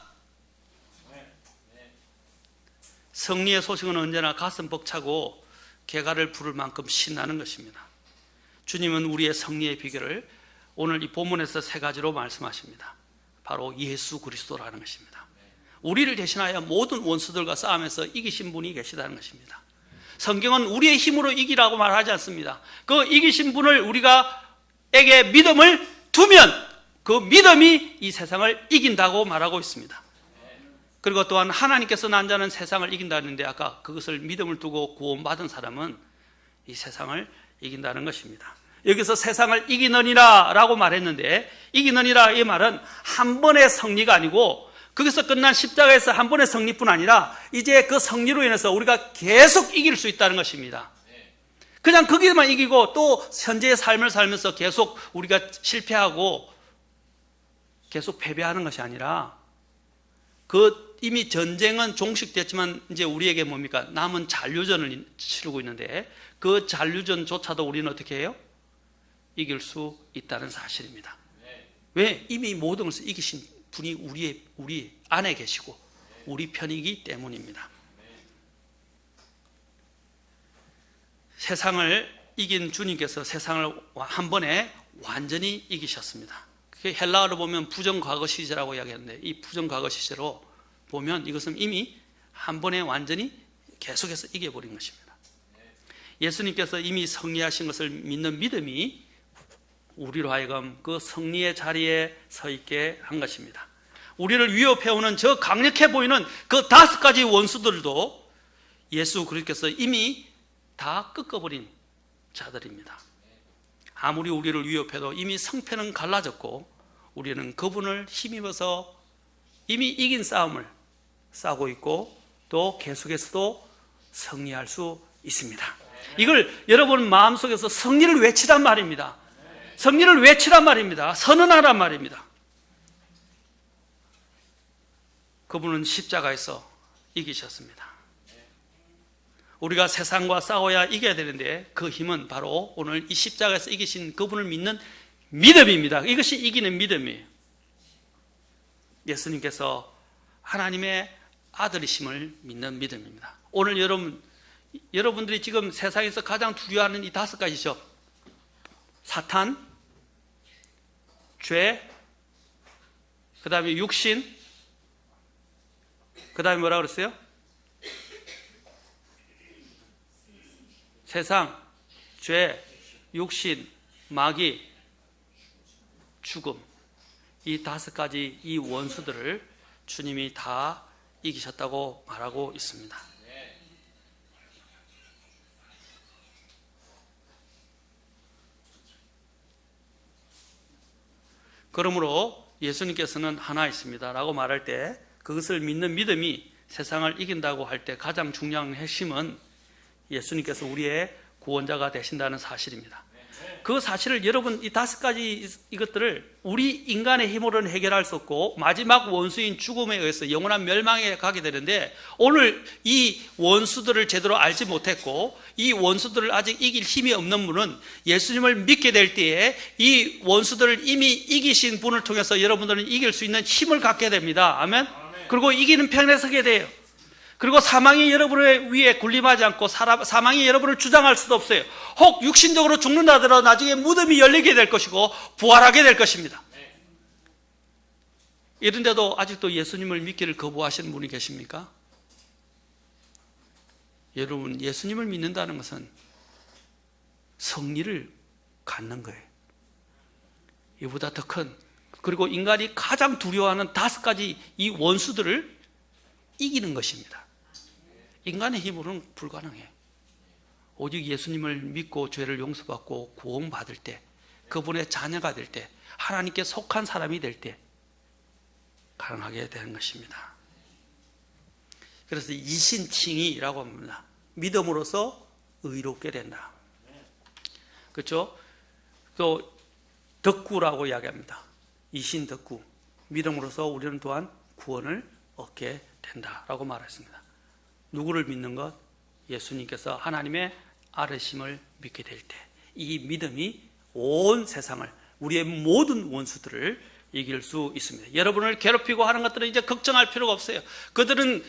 승리의 소식은 언제나 가슴 벅차고 개가를 부를 만큼 신나는 것입니다. 주님은 우리의 승리의 비결을 오늘 이 본문에서 3가지로 말씀하십니다. 바로 예수 그리스도라는 것입니다. 우리를 대신하여 모든 원수들과 싸움에서 이기신 분이 계시다는 것입니다. 성경은 우리의 힘으로 이기라고 말하지 않습니다. 그 이기신 분을 우리가에게 믿음을 두면 그 믿음이 이 세상을 이긴다고 말하고 있습니다. 그리고 또한 하나님께서 난 자는 세상을 이긴다는데 아까 그것을 믿음을 두고 구원받은 사람은 이 세상을 이긴다는 것입니다. 여기서 세상을 이기느니라 라고 말했는데 이기느니라 이 말은 한 번의 승리가 아니고 거기서 끝난 십자가에서 한 번의 승리뿐 아니라 이제 그 승리로 인해서 우리가 계속 이길 수 있다는 것입니다. 그냥 거기만 이기고 또 현재의 삶을 살면서 계속 우리가 실패하고 계속 패배하는 것이 아니라 그 이미 전쟁은 종식됐지만 이제 우리에게 뭡니까? 남은 잔류전을 치르고 있는데 그 잔류전조차도 우리는 어떻게 해요? 이길 수 있다는 사실입니다. 왜? 이미 모든 것을 이기신 분이 우리 안에 계시고 우리 편이기 때문입니다. 세상을 이긴 주님께서 세상을 한 번에 완전히 이기셨습니다. 그게 헬라어로 보면 부정과거 시제라고 이야기하는데 이 부정과거 시제로 보면 이것은 이미 한 번에 완전히 계속해서 이겨버린 것입니다. 예수님께서 이미 승리하신 것을 믿는 믿음이 우리로 하여금 그 승리의 자리에 서 있게 한 것입니다. 우리를 위협해오는 저 강력해 보이는 그 5가지 원수들도 예수 그리스도께서 이미 다 꺾어버린 자들입니다. 아무리 우리를 위협해도 이미 성패는 갈라졌고 우리는 그분을 힘입어서 이미 이긴 싸움을 싸고 있고 또 계속해서도 승리할 수 있습니다. 이걸 여러분 마음속에서 승리를 외치란 말입니다. 승리를 외치란 말입니다. 선언하란 말입니다. 그분은 십자가에서 이기셨습니다. 우리가 세상과 싸워야 이겨야 되는데 그 힘은 바로 오늘 이 십자가에서 이기신 그분을 믿는 믿음입니다. 이것이 이기는 믿음이에요. 예수님께서 하나님의 아들이심을 믿는 믿음입니다. 오늘 여러분들이 지금 세상에서 가장 두려워하는 이 5가지죠. 사탄, 죄, 그 다음에 육신, 그 다음에 뭐라 그랬어요? 세상, 죄, 육신, 마귀, 죽음, 이 5가지 이 원수들을 주님이 다 이기셨다고 말하고 있습니다. 그러므로 예수님께서는 하나 있습니다 라고 말할 때 그것을 믿는 믿음이 세상을 이긴다고 할 때 가장 중요한 핵심은 예수님께서 우리의 구원자가 되신다는 사실입니다. 그 사실을 여러분 이 5가지 이것들을 우리 인간의 힘으로는 해결할 수 없고 마지막 원수인 죽음에 의해서 영원한 멸망에 가게 되는데 오늘 이 원수들을 제대로 알지 못했고 이 원수들을 아직 이길 힘이 없는 분은 예수님을 믿게 될 때에 이 원수들을 이미 이기신 분을 통해서 여러분들은 이길 수 있는 힘을 갖게 됩니다. 아멘. 그리고 이기는 편에 서게 돼요. 그리고 사망이 여러분의 위에 군림하지 않고 사망이 여러분을 주장할 수도 없어요. 혹 육신적으로 죽는다 하더라도 나중에 무덤이 열리게 될 것이고 부활하게 될 것입니다. 이런데도 아직도 예수님을 믿기를 거부하시는 분이 계십니까? 여러분, 예수님을 믿는다는 것은 성리를 갖는 거예요. 이보다 더 큰, 그리고 인간이 가장 두려워하는 5가지 이 원수들을 이기는 것입니다. 인간의 힘으로는 불가능해요. 오직 예수님을 믿고 죄를 용서받고 구원받을 때, 그분의 자녀가 될 때, 하나님께 속한 사람이 될 때 가능하게 되는 것입니다. 그래서 이신칭의라고 합니다. 믿음으로써 의롭게 된다. 그렇죠? 또 덕구라고 이야기합니다. 이신덕구, 믿음으로써 우리는 또한 구원을 얻게 된다라고 말했습니다. 누구를 믿는 것? 예수님께서 하나님의 아르심을 믿게 될 때 이 믿음이 온 세상을, 우리의 모든 원수들을 이길 수 있습니다. 여러분을 괴롭히고 하는 것들은 이제 걱정할 필요가 없어요. 그들은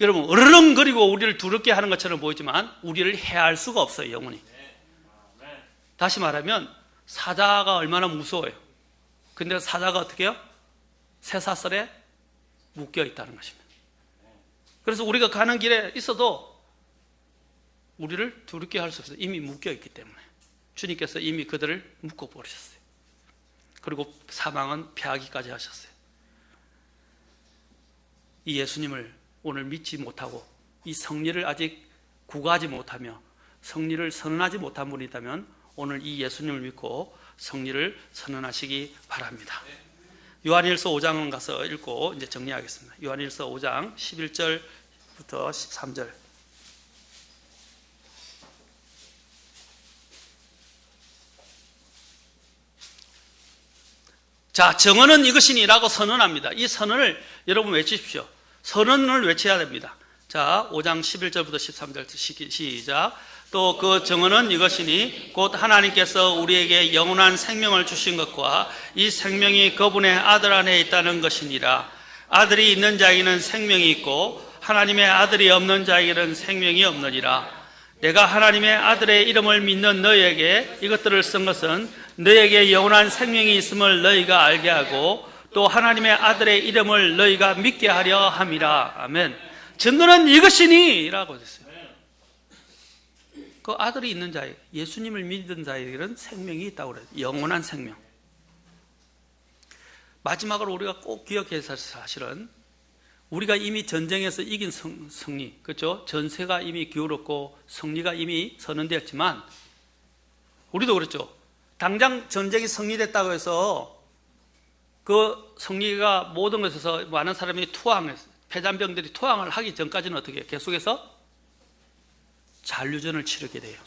여러분 으르렁거리고 우리를 두렵게 하는 것처럼 보이지만 우리를 해할 수가 없어요. 영원히. 다시 말하면 사자가 얼마나 무서워요. 근데 사자가 어떻게 해요? 쇠사슬에 묶여 있다는 것입니다. 그래서 우리가 가는 길에 있어도 우리를 두렵게 할 수 없어요. 이미 묶여 있기 때문에. 주님께서 이미 그들을 묶어버리셨어요. 그리고 사망은 패하기까지 하셨어요. 이 예수님을 오늘 믿지 못하고 이 성리를 아직 구가하지 못하며 성리를 선언하지 못한 분이 있다면 오늘 이 예수님을 믿고 성리를 선언하시기 바랍니다. 요한일서 5장은 가서 읽고 이제 정리하겠습니다. 요한일서 5장 11절부터 13절. 자, 정언은 이것이니라고 선언합니다. 이 선언을 여러분 외치십시오. 선언을 외쳐야 됩니다. 자, 5장 11절부터 13절 시작. 또 그 정언은 이것이니 곧 하나님께서 우리에게 영원한 생명을 주신 것과 이 생명이 그분의 아들 안에 있다는 것이니라. 아들이 있는 자에게는 생명이 있고 하나님의 아들이 없는 자에게는 생명이 없느니라. 내가 하나님의 아들의 이름을 믿는 너희에게 이것들을 쓴 것은 너희에게 영원한 생명이 있음을 너희가 알게 하고 또 하나님의 아들의 이름을 너희가 믿게 하려 함이라. 아멘. 증거는 이것이니 라고 했어요. 그 아들이 있는 자에, 예수님을 믿은 자에게는 생명이 있다고 그래요. 영원한 생명. 마지막으로 우리가 꼭 기억해야 할 사실은 우리가 이미 전쟁에서 이긴 승리, 그렇죠? 전세가 이미 기울었고 승리가 이미 선언되었지만 우리도 그렇죠. 당장 전쟁이 승리됐다고 해서 그 승리가 모든 것에서 많은 사람이 패잔병들이 투항을 하기 전까지는 어떻게 해요? 계속해서 잔류전을 치르게 돼요.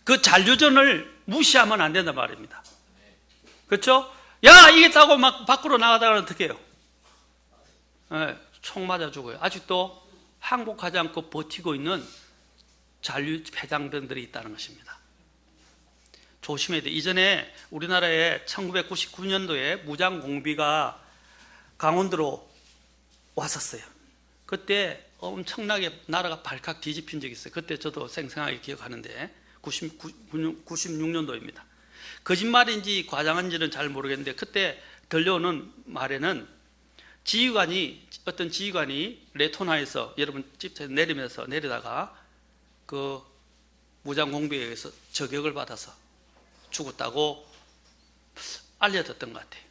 그 잔류전을 무시하면 안 된단 말입니다. 그렇죠? 야, 이겼다고 막 밖으로 나가다가 어떻게 해요? 네, 총 맞아 죽어요. 아직도 항복하지 않고 버티고 있는 잔류 패잔병들이 있다는 것입니다. 조심해야 돼요. 이전에 우리나라에 1999년도에 무장공비가 강원도로 왔었어요. 그때 엄청나게 나라가 발칵 뒤집힌 적이 있어요. 그때 저도 생생하게 기억하는데 96년도입니다. 거짓말인지 과장한지는 잘 모르겠는데 그때 들려오는 말에는 어떤 지휘관이 레토나에서 여러분 집에서 내리다가 그 무장공비에 의해서 저격을 받아서 죽었다고 알려졌던 것 같아요.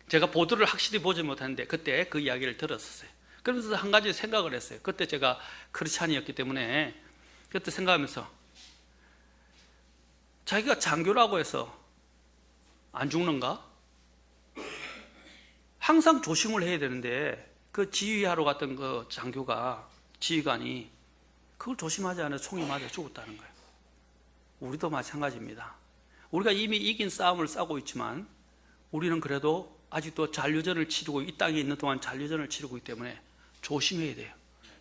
제가 보도를 확실히 보지 못했는데 그때 그 이야기를 들었었어요. 그러면서 한 가지 생각을 했어요. 그때 제가 크리스찬이었기 때문에 그때 생각하면서 자기가 장교라고 해서 안 죽는가? 항상 조심을 해야 되는데 그 지휘하러 갔던 그 장교가, 지휘관이 그걸 조심하지 않아서 총이 맞아 죽었다는 거예요. 우리도 마찬가지입니다. 우리가 이미 이긴 싸움을 싸고 있지만 우리는 그래도 아직도 잔류전을 치르고, 이 땅에 있는 동안 잔류전을 치르고 있기 때문에 조심해야 돼요.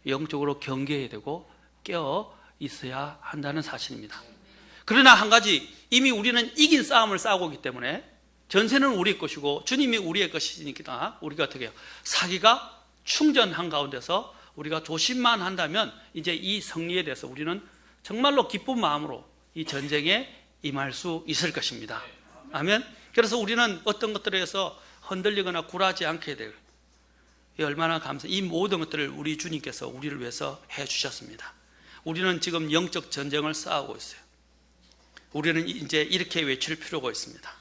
영적으로 경계해야 되고 깨어 있어야 한다는 사실입니다. 그러나 한 가지, 이미 우리는 이긴 싸움을 싸우고 있기 때문에 전세는 우리의 것이고 주님이 우리의 것이니까 우리가 어떻게 해요? 사기가 충전한 가운데서 우리가 조심만 한다면 이제 이 승리에 대해서 우리는 정말로 기쁜 마음으로 이 전쟁에 임할 수 있을 것입니다. 아멘. 그래서 우리는 어떤 것들에 의해서 흔들리거나 굴하지 않게 될, 얼마나 감사. 이 모든 것들을 우리 주님께서 우리를 위해서 해 주셨습니다. 우리는 지금 영적 전쟁을 싸우고 있어요. 우리는 이제 이렇게 외칠 필요가 있습니다.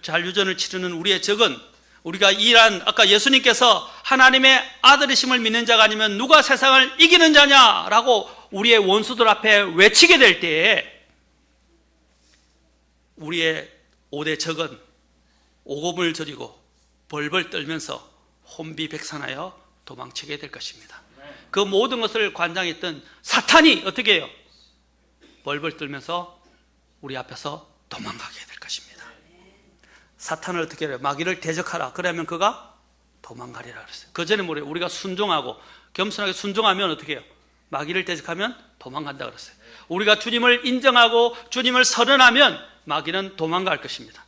잔류전을 치르는 우리의 적은, 우리가 일한, 아까 예수님께서 하나님의 아들이심을 믿는 자가 아니면 누가 세상을 이기는 자냐라고 우리의 원수들 앞에 외치게 될 때에 우리의 5대 적은 오금을 저리고 벌벌 떨면서 혼비백산하여 도망치게 될 것입니다. 그 모든 것을 관장했던 사탄이 어떻게 해요? 벌벌 떨면서 우리 앞에서 도망가게 될 것입니다. 사탄을 어떻게 해요? 마귀를 대적하라. 그러면 그가 도망가리라 그랬어요. 그 전에 뭐래요? 우리가 순종하고 겸손하게 순종하면 어떻게 해요? 마귀를 대적하면 도망간다 그랬어요. 우리가 주님을 인정하고 주님을 선언하면 마귀는 도망갈 것입니다.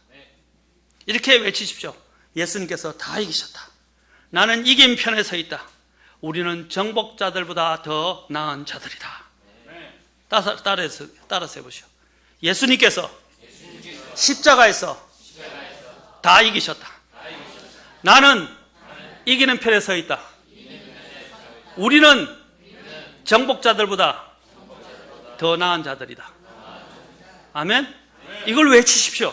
이렇게 외치십시오. 예수님께서 다 이기셨다. 나는 이긴 편에 서 있다. 우리는 정복자들보다 더 나은 자들이다. 따라서 해보시오. 예수님께서 십자가에서 다 이기셨다. 나는 이기는 편에 서 있다. 우리는 정복자들보다 더 나은 자들이다. 아멘? 이걸 외치십시오.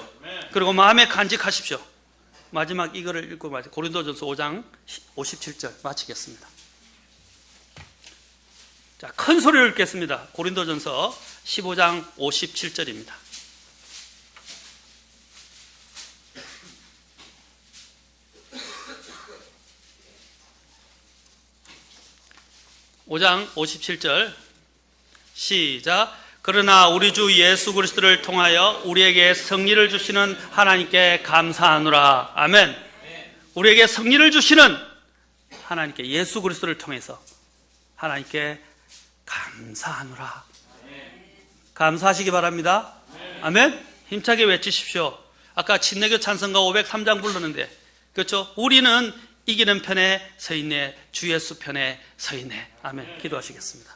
그리고 마음에 간직하십시오. 마지막 이거를 읽고 고린도전서 5장 57절 마치겠습니다. 자, 큰 소리로 읽겠습니다. 고린도전서 15장 57절입니다. (5장 57절) 시작. 그러나 우리 주 예수 그리스도를 통하여 우리에게 승리를 주시는 하나님께 감사하노라. 아멘. 우리에게 승리를 주시는 하나님께, 예수 그리스도를 통해서 하나님께 감사하노라. 감사하시기 바랍니다. 아멘. 힘차게 외치십시오. 아까 침례교 찬송가 503장 불렀는데, 그렇죠? 우리는 이기는 편에 서 있네, 주 예수 편에 서 있네. 아멘. 기도하시겠습니다.